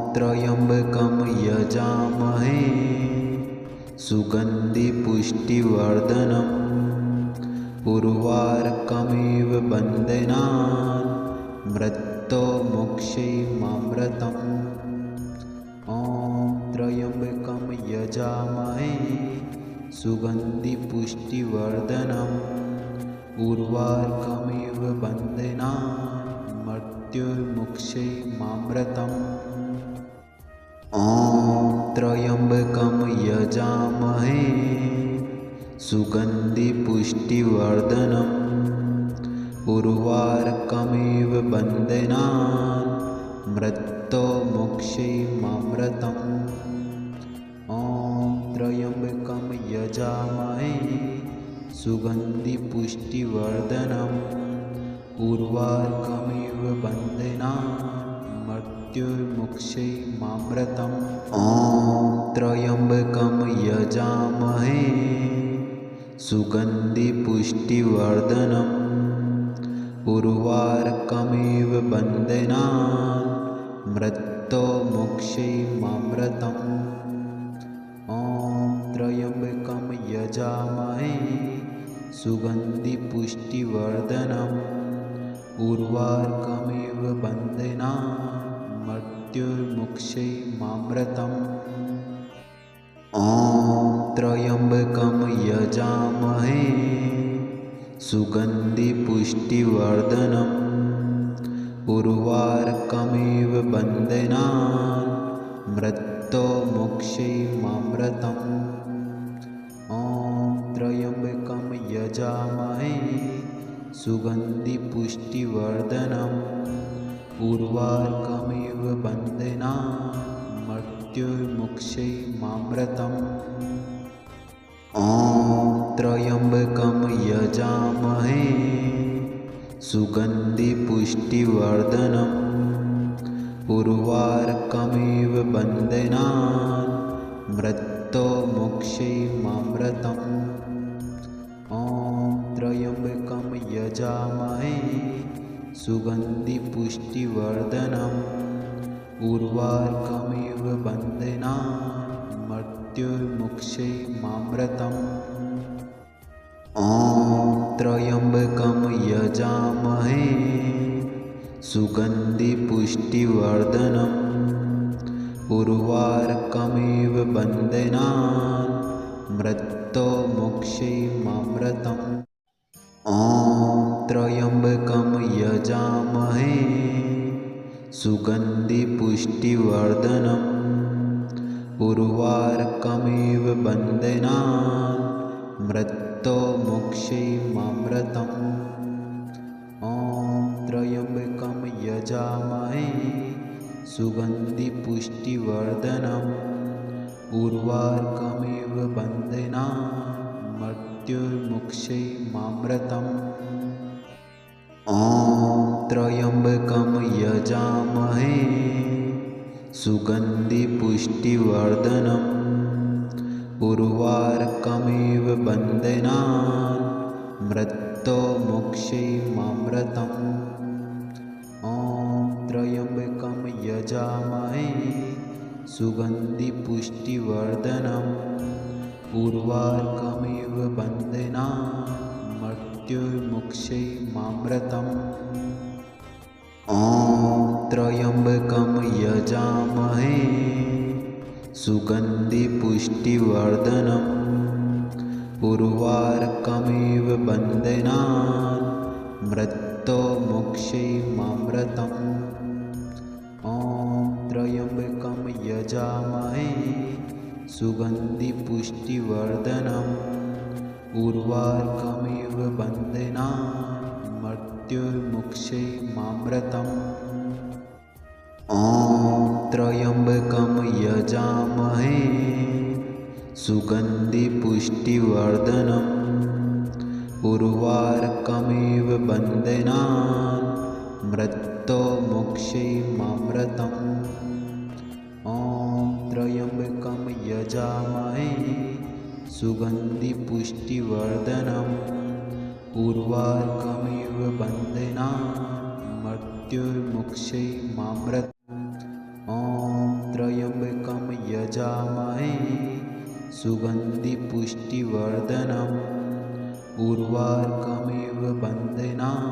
ॐ त्र्यम्बकं यजामहे सुगन्धिपुष्टिवर्धनम् उर्वारुकमिव बन्धनान् मृत्योर्मुक्षीयमामृतम् ॐ त्र्यम्बकं यजामहे सुगन्धिपुष्टिवर्धनम् उर्वारुकमिव बन्धनान् मृत्योर्मुक्षीयमामृतम् ॐ त्र्यम्बकं यजामहे सुगन्धिपुष्टिवर्धनम् उर्वारुकमिव बन्धनान् मृत्योर्मुक्षीयमामृतम् ॐ त्र्यम्बकं यजामहे सुगन्धिपुष्टिवर्धनम् उर्वारुकमिव बन्धनान् मृत्योर्मुक्षीयमामृतम् ॐ त्र्यम्बकं यजामहे सुगन्धिपुष्टिवर्धनम् उर्वारुकमिव बन्धनान् मृत्योर्मुक्षीयमामृतम् ॐ त्र्यम्बकं यजामहे सुगन्धिपुष्टिवर्धनम् उर्वारुकमिव बन्धनान् मृत्योर्मुक्षीयमामृतम् ॐ त्र्यम्बकं यजामहे सुगन्धिपुष्टिवर्धनम् उर्वारुकमिव बन्धनान् मृत्योर्मुक्षीयमामृतम् ॐ त्र्यम्बकं यजामहे सुगन्धिपुष्टिवर्धनम् उर्वारुकमिव बन्धनान् मृत्योर्मुक्षीयमामृतम् ॐ त्र्यम्बकं यजामहे सुगन्धिपुष्टिवर्धनम् उर्वारुकमिव बन्धनान् मृत्योर्मुक्षैमामृतम् ॐ त्र्यम्बकं यजामहे सुगन्धिपुष्टिवर्धनम् उर्वारुकमिव बन्धनान् मृत्योर्मुक्षैमामृतम् ॐ त्र्यम्बकं यजामहे सुगन्धिपुष्टिवर्धनम् उर्वारुकमिव बन्धनान् मृत्योर्मुक्षैमामृतम् ॐ त्र्यम्बकं यजामहे सुगन्धिपुष्टिवर्धनम् उर्वारुकमिव बन्धनान् मृत्योर्मुक्षैमामृतम् ॐ त्र्यम्बकं यजामहे सुगन्धिपुष्टिवर्धनम् उर्वारुकमिव बन्धनान् मृत्योर्मुक्षैमामृतम् ॐ त्र्यम्बकं यजामहे सुगन्धिपुष्टिवर्धनम् उर्वारुकमिव बन्धनान् मृत्योर्मुक्षैमामृतम् ॐ त्र्यम्बकं यजामहे सुगन्धिपुष्टिवर्धनम् उर्वारुकमिव बन्धनान् मृत्योर्मुक्षैमामृतम् ॐ त्र्यम्बकं यजामहे सुगन्धिपुष्टिवर्धनम् उर्वारुकमिव बन्धनान् मृत्योर्मुक्षैमामृतम् ॐ त्र्यम्बकं यजामहे सुगन्धिपुष्टिवर्धनम् उर्वारुकमिव बन्धनान् मृत्योर्मुक्षैमामृतम् ॐ त्र्यम्बकं यजामहे सुगन्धिपुष्टिवर्धनम् उर्वारुकमिव बन्धनान् मृत्योर्मुक्षैमामृतम् ॐ त्र्यम्बकं यजामहे सुगन्धिपुष्टिवर्धनम् उर्वारुकमिव बन्धनान् मृत्योर्मुक्षैमामृतम् ॐ त्र्यम्बकं यजामहे सुगन्धिपुष्टिवर्धनम् उर्वारुकमिव बन्धनान्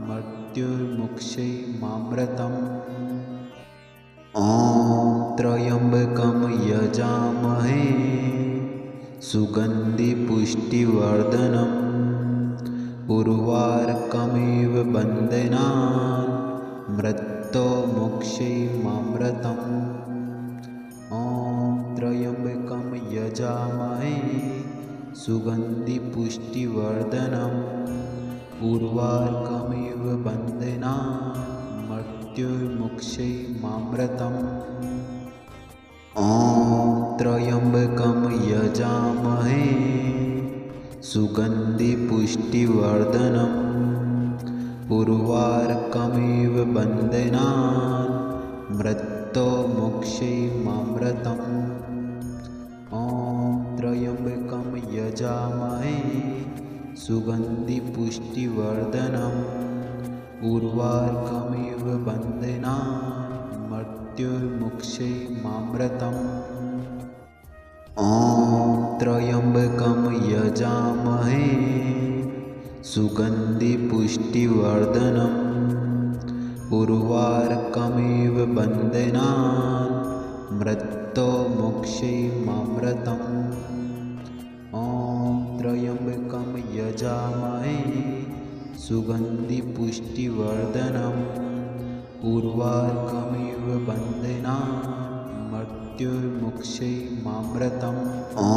मृत्योर्मुक्षैमामृतम् ॐ त्र्यम्बकं यजामहे सुगन्धिपुष्टिवर्धनम् उर्वारुकमिव बन्धनान् मृत्योर्मुक्षैमामृतम् ॐ त्र्यम्बकं यजामहे सुगन्धिपुष्टिवर्धनम् उर्वारुकमिव बन्धनान् मृत्योर्मुक्षैमामृतम् ॐ त्र्यम्बकं यजामहे सुगन्धिपुष्टिवर्धनम् उर्वारुकमिव बन्धनान् मृत्योर्मुक्षैमामृतम् ॐ त्र्यम्बकं यजामहे सुगन्धिपुष्टिवर्धनम् उर्वारुकमिव बन्धनान् मृत्योर्मुक्षैमामृतम् ॐ त्र्यम्बकं यजामहे सुगन्धिपुष्टिवर्धनम् उर्वारुकमिव बन्धनान् मृत्योर्मुक्षैमामृतम् ॐ त्र्यम्बकं यजामहे सुगन्धिपुष्टिवर्धनम् उर्वारुकमिव बन्धनान् मृत्योर्मुक्षैमामृतम् ॐ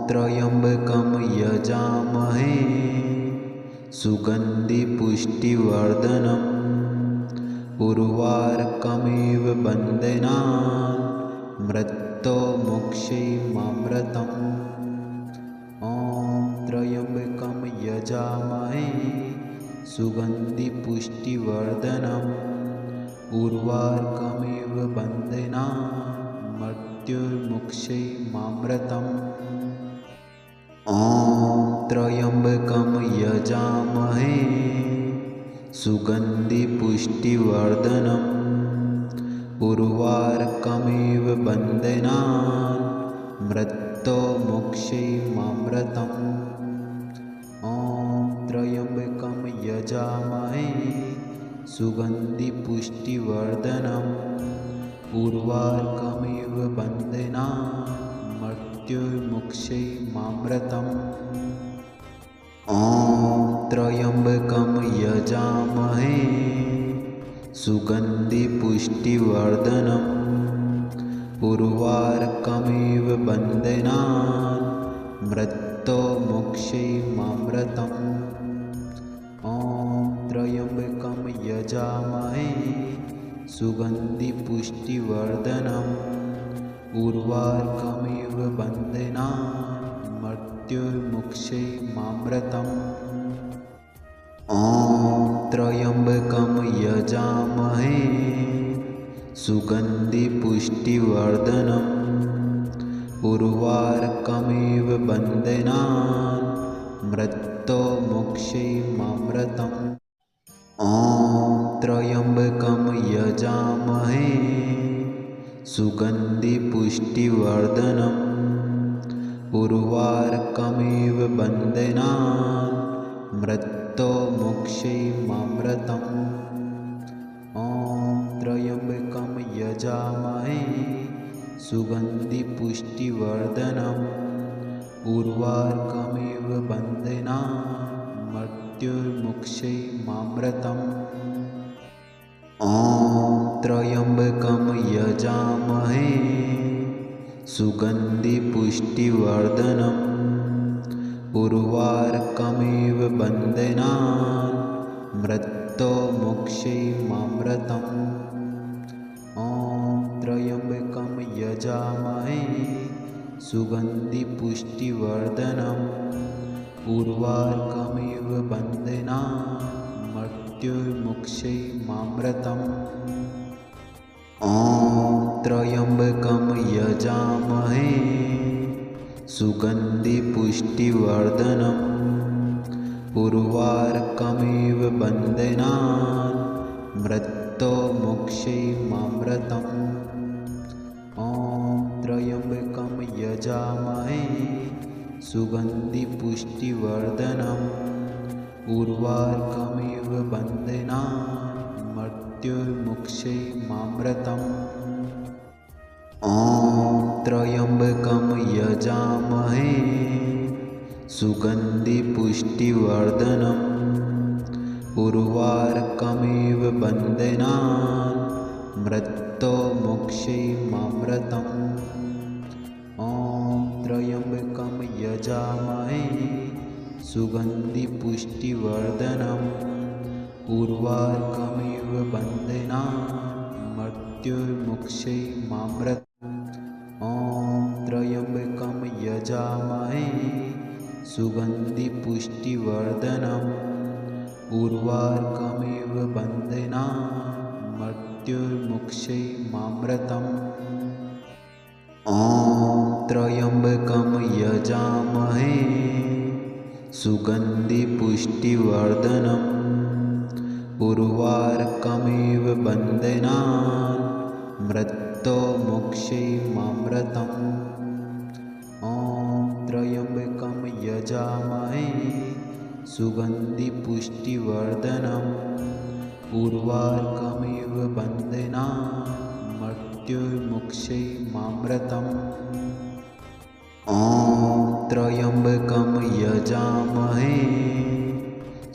त्र्यम्बकं यजामहे सुगन्धिपुष्टिवर्धनम् उर्वारुकमिव बन्धनान् मृत्योर्मुक्षैमामृतम् ॐ त्र्यम्बकं यजामहे सुगन्धिपुष्टिवर्धनम् उर्वारुकमिव बन्धनान् मृत्युर्मुक्षैमामृतम् ॐ त्र्यम्बकं यजामहे सुगन्धिपुष्टिवर्धनम् उर्वारुकमिव बन्धनान् मृत्युर्मुक्षैमामृतम् ॐ त्र्यम्बकं यजामहे सुगन्धिपुष्टिवर्धनम् उर्वारुकमिव बन्धनान् मृत्युर्मुक्षैमामृतम् ॐ त्र्यम्बकं यजामहे सुगन्धिपुष्टिवर्धनम् उर्वारुकमिव बन्धनान् मृत्युर्मुक्षैमामृतम् ॐ त्र्यम्बकं यजामहे सुगन्धिपुष्टिवर्धनम् उर्वारुकमिव बन्धनान् मृत्युर्मुक्षैमामृतम् ॐ त्र्यम्बकं यजामहे सुगन्धिपुष्टिवर्धनम् उर्वारुकमिव बन्धनान् मृत्युर्मुक्षैमामृतम् ॐ त्र्यम्बकं यजामहे सुगन्धिपुष्टिवर्धनम् उर्वारुकमिव बन्धनान् मृत्युर्मुक्षैमामृतम् ॐ त्र्यम्बकं यजामहे सुगन्धिपुष्टिवर्धनम् उर्वारुकमिव बन्धनान् मृत्युर्मुक्षैमामृतम् ॐ त्र्यम्बकं यजामहे सुगन्धिपुष्टिवर्धनम् उर्वारुकमिव बन्धनान् मृत्युर्मुक्षैमामृतम् ॐ त्र्यम्बकं यजामहे सुगन्धिपुष्टिवर्धनम् उर्वारुकमिव बन्धनान् मृत्युर्मुक्षैमामृतम् ॐ त्र्यम्बकं यजामहे सुगन्धिपुष्टिवर्धनम् उर्वारुकमिव बन्धनान् मृत्युर्मुक्षैमामृतम् ॐ त्र्यम्बकं यजामहे सुगन्धिपुष्टिवर्धनम् उर्वारुकमिव बन्धनान् मृत्युर्मुक्षैमामृतम् ॐ त्र्यम्बकं यजामहे सुगन्धिपुष्टिवर्धनम् उर्वारुकमिव बन्धनान् मृत्युर्मुक्षैमामृतम् ॐ त्र्यम्बकं यजामहे सुगन्धिपुष्टिवर्धनम् उर्वारुकमिव बन्धनान् मृत्युर्मुक्षैमामृतम् ॐ त्र्यम्बकं यजामहे सुगन्धिपुष्टिवर्धनम् उर्वारुकमिव बन्धनान् मृत्युर्मुक्षैमामृतम् ॐ त्र्यम्बकं यजामहे सुगन्धिपुष्टिवर्धनम् उर्वारुकमिव बन्धनान् मृत्युर्मुक्षैमामृतम् ॐ त्र्यम्बकं यजामहे सुगन्धिपुष्टिवर्धनम् उर्वारुकमिव बन्धनान् मृत्युर्मुक्षैमामृतम् ॐ त्र्यम्बकं यजामहे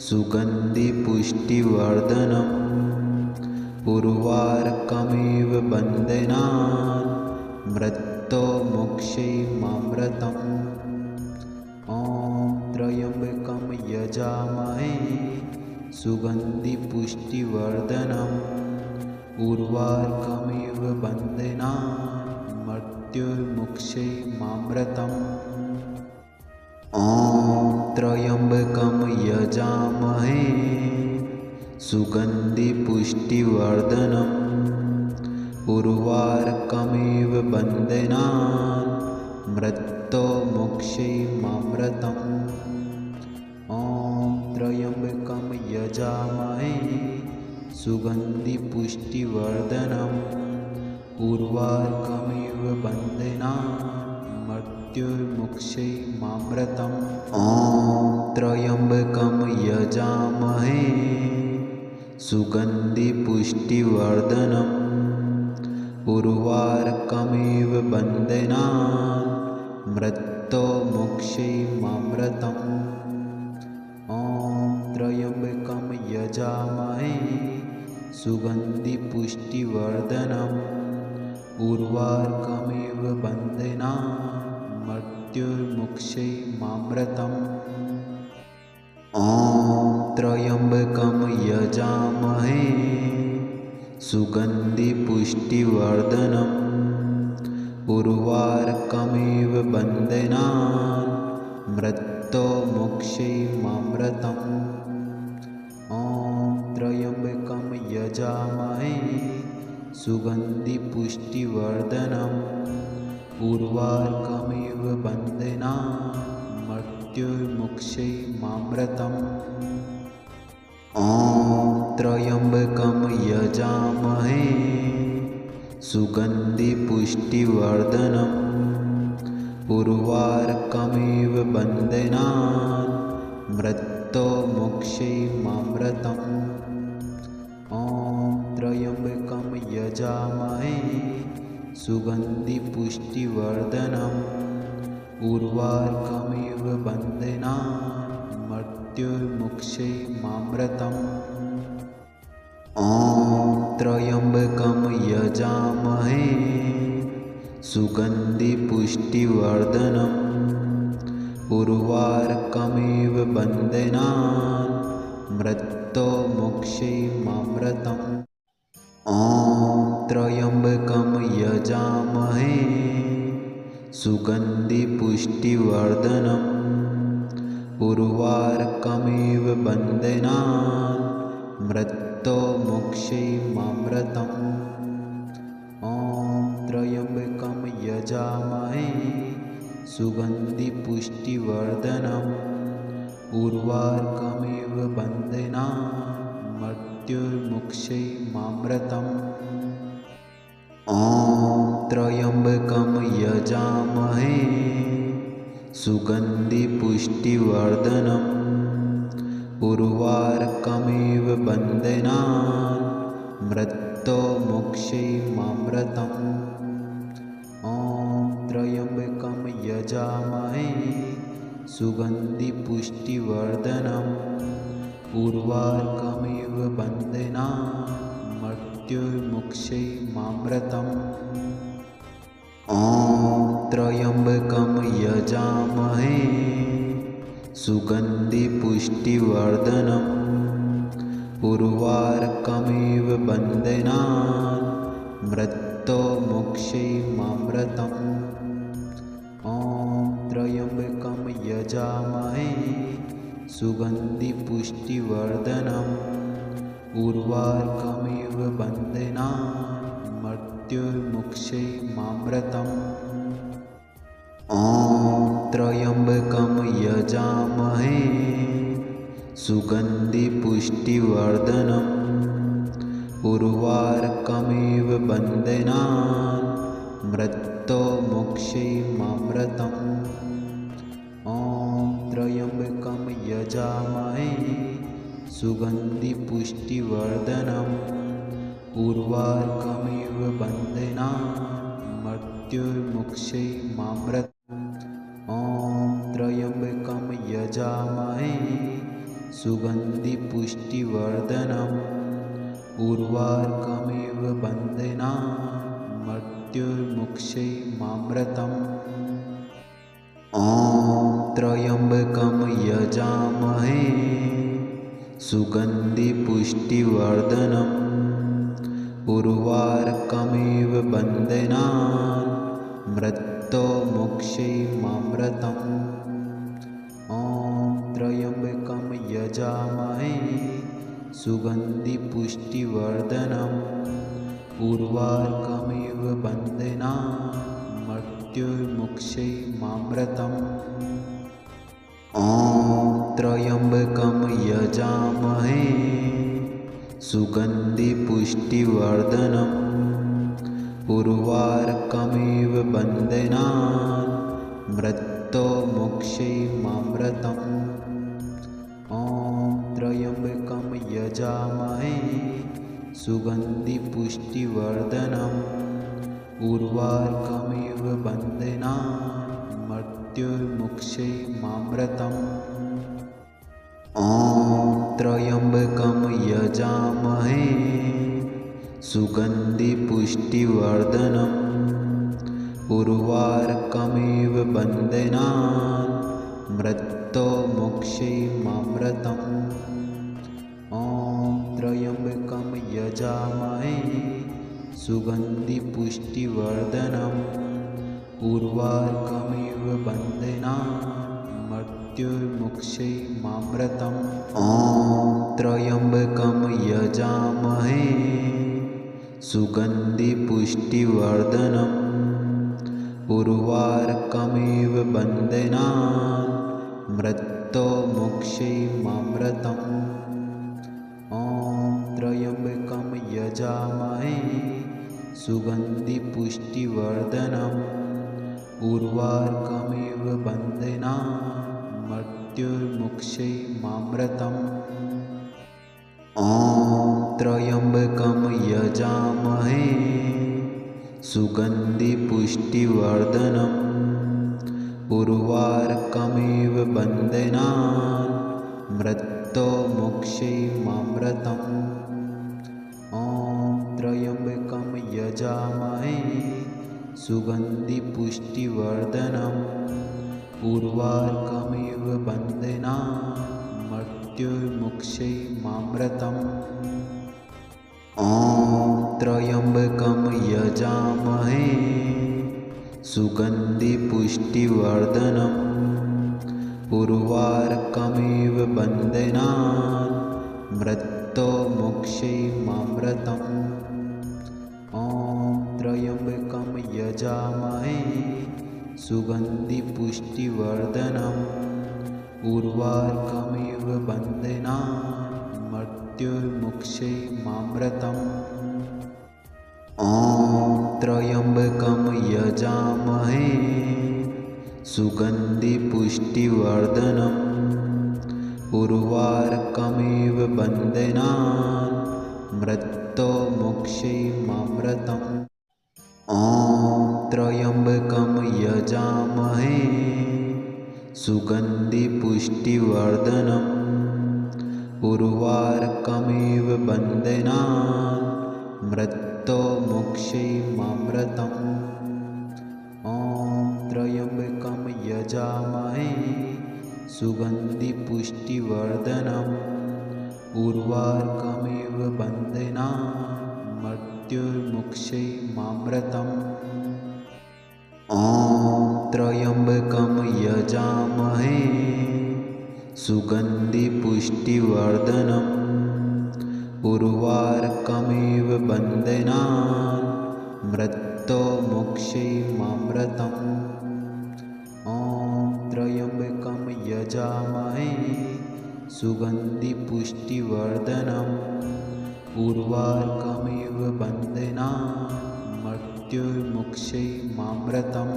सुगन्धिपुष्टिवर्धनम् उर्वारुकमिव बन्धनान् मृत्युर्मुक्षैमामृतम् ॐ त्र्यम्बकं यजामहे सुगन्धिपुष्टिवर्धनम् उर्वारुकमिव बन्धनान् मृत्युर्मुक्षैमामृतम् ॐ त्र्यम्बकं यजामहे सुगन्धिपुष्टिवर्धनम् उर्वारुकमिव बन्धनान् मृत्योर्मुक्षैमामृतम् ॐ त्र्यम्बकं यजामहे सुगन्धिपुष्टिवर्धनम् उर्वारुकमिव बन्धनान् मृत्योर्मुक्षैमामृतम् ॐ त्र्यम्बकं यजामहे सुगन्धिपुष्टिवर्धनम् उर्वारुकमिव बन्धनान् मृत्योर्मुक्षैमामृतम् ॐ त्र्यम्बकं यजामहे सुगन्धिपुष्टिवर्धनम् उर्वारुकमिव बन्धनान् मृत्योर्मुक्षैमामृतम् ॐ त्र्यम्बकं यजामहे सुगन्धिपुष्टिवर्धनम् उर्वारुकमिव बन्धनान् मृत्योर्मुक्षैमामृतम् ॐ त्र्यम्बकं यजामहे सुगन्धिपुष्टिवर्धनम् उर्वारुकमिव बन्धनान् मृत्योर्मुक्षैमामृतम् ॐ त्र्यम्बकं यजामहे सुगन्धिपुष्टिवर्धनम् उर्वारुकमिव बन्धनान् मृत्योर्मुक्षैमामृतम् ॐ त्र्यम्बकं यजामहे सुगन्धिपुष्टिवर्धनम् उर्वारुकमिव बन्धनान् मृत्योर्मुक्षैमामृतम् ॐ त्र्यम्बकं यजामहे सुगन्धिपुष्टिवर्धनम् उर्वारुकमिव बन्धनान् मृत्योर्मुक्षैमामृतम् ॐ त्र्यम्बकं यजामहे सुगन्धिपुष्टिवर्धनम् उर्वारुकमिव बन्धनान् मृत्योर्मुक्षैमामृतम् ॐ त्र्यम्बकं यजामहे सुगन्धिपुष्टिवर्धनम् उर्वारुकमिव बन्धनान् मृत्योर्मुक्षैमामृतम् ॐ त्र्यम्बकं यजामहे सुगन्धिपुष्टिवर्धनम् उर्वारुकमिव बन्धनान् मृत्योर्मुक्षैमामृतम् ॐ त्र्यम्बकं यजामहे सुगन्धिपुष्टिवर्धनम् उर्वारुकमिव बन्धनान् मृत्योर्मुक्षैमामृतम् ॐ त्र्यम्बकं यजामहे सुगन्धिपुष्टिवर्धनम् उर्वारुकमिव बन्धनान् मृत्योर्मुक्षैमामृतम् ॐ त्र्यम्बकं यजामहे सुगन्धिपुष्टिवर्धनम् उर्वारुकमिव बन्धनान् मृत्योर्मुक्षैमामृतम् ॐ त्र्यम्बकं यजामहे सुगन्धिपुष्टिवर्धनम् उर्वारुकमिव बन्धनान् मृत्योर्मुक्षैमामृतम् ॐ त्र्यम्बकं यजामहे सुगन्धिपुष्टिवर्धनम् उर्वारुकमिव बन्धनान् मृत्योर्मुक्षैमामृतम् ॐ त्र्यम्बकं यजामहे सुगन्धिपुष्टिवर्धनम् उर्वारुकमिव बन्धनान् मृत्योर्मुक्षैमामृतम् ॐ त्र्यम्बकं यजामहे सुगन्धिपुष्टिवर्धनम् उर्वारुकमिव बन्धनान् मृत्योर्मुक्षैमामृतम् ॐ त्र्यम्बकं यजामहे सुगन्धिपुष्टिवर्धनम् उर्वारुकमिव बन्धनान् मृत्युर्मुक्षैमामृतम् ॐ त्र्यम्बकं यजामहे सुगन्धिपुष्टिवर्धनम् उर्वारुकमिव बन्धनान् मृत्युर्मुक्षैमामृतम् ॐ त्र्यम्बकं यजामहे सुगन्धिपुष्टिवर्धनम् उर्वारुकमिव बन्धनान् मृत्युर्मुक्षैमामृतम् ॐ त्र्यम्बकं यजामहे सुगन्धिपुष्टिवर्धनम् उर्वारुकमिव बन्धनान् मृत्युर्मुक्षैमामृतम् ॐ त्र्यम्बकं यजामहे सुगन्धिपुष्टिवर्धनम् उर्वारुकमिव बन्धनान् मृत्युर्मुक्षैमामृतम् ॐ त्र्यम्बकं यजामहे सुगन्धिपुष्टिवर्धनम् उर्वारुकमिव बन्धनान् मृत्युर्मुक्षैमामृतम् ॐ त्र्यम्बकं यजामहे सुगन्धिपुष्टिवर्धनम् उर्वारुकमिव बन्धनान् मृत्युर्मुक्षैमामृतम् ॐ त्र्यम्बकं यजामहे सुगन्धिपुष्टिवर्धनम् उर्वारुकमिव बन्धनान् मृत्युर्मुक्षैमामृतम् ॐ त्र्यम्बकं यजामहे सुगन्धिपुष्टिवर्धनम् उर्वारुकमिव बन्धनान् मृत्युर्मुक्षैमामृतम् ॐ त्र्यम्बकं यजामहे सुगन्धिपुष्टिवर्धनम् उर्वारुकमिव बन्धनान् मृत्युर्मुक्षैमामृतम् ॐ त्र्यम्बकं यजामहे सुगन्धिपुष्टिवर्धनम् उर्वारुकमिव बन्धनान् मृत्युर्मुक्षैमामृतम् ॐ त्र्यम्बकं यजामहे सुगन्धिपुष्टिवर्धनम् उर्वारुकमिव बन्धनान् मृत्युर्मुक्षैमामृतम् ॐ त्र्यम्बकं यजामहे सुगन्धिपुष्टिवर्धनम् उर्वारुकमिव बन्धनान् मृत्युर्मुक्षैमामृतम् ॐ त्र्यम्बकं यजामहे सुगन्धिपुष्टिवर्धनम् उर्वारुकमिव बन्धनान् मृत्युर्मुक्षैमामृतम् ॐ त्र्यम्बकं यजामहे सुगन्धिपुष्टिवर्धनम् उर्वारुकमिव बन्धनान् मृत्युर्मुक्षैमामृतम् ॐ त्र्यम्बकं यजामहे सुगन्धिपुष्टिवर्धनम् उर्वारुकमिव बन्धनान् मृत्युर्मुक्षैमामृतम्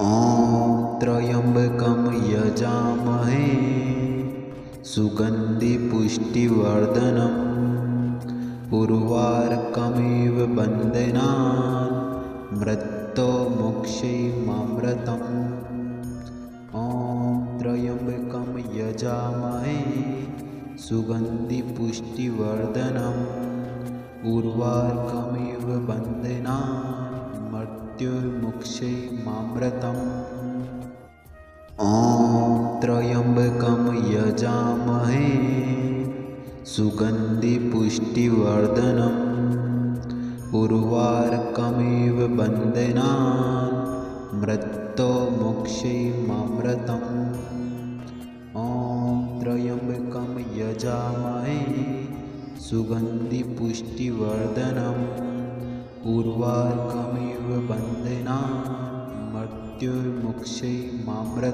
ॐ त्र्यम्बकं यजामहे सुगन्धिपुष्टिवर्धनम् उर्वारुकमिव बन्धनान् मृत्युर्मुक्षैमामृतम् ॐ त्र्यम्बकं यजामहे सुगन्धिपुष्टिवर्धनम् उर्वारुकमिव बन्धनान् मृत्युर्मुक्षैमामृतम् ॐ त्र्यम्बकं यजामहे सुगन्धिपुष्टिवर्धनम् उर्वारुकमिव बन्धनान् मृत्युर्मुक्षैमामृतम् ॐ त्र्यम्बकं यजामहे सुगन्धिपुष्टिवर्धनम् उर्वारुकमिव वन्देनान् मृत्युर्मुक्षैः मामृतम्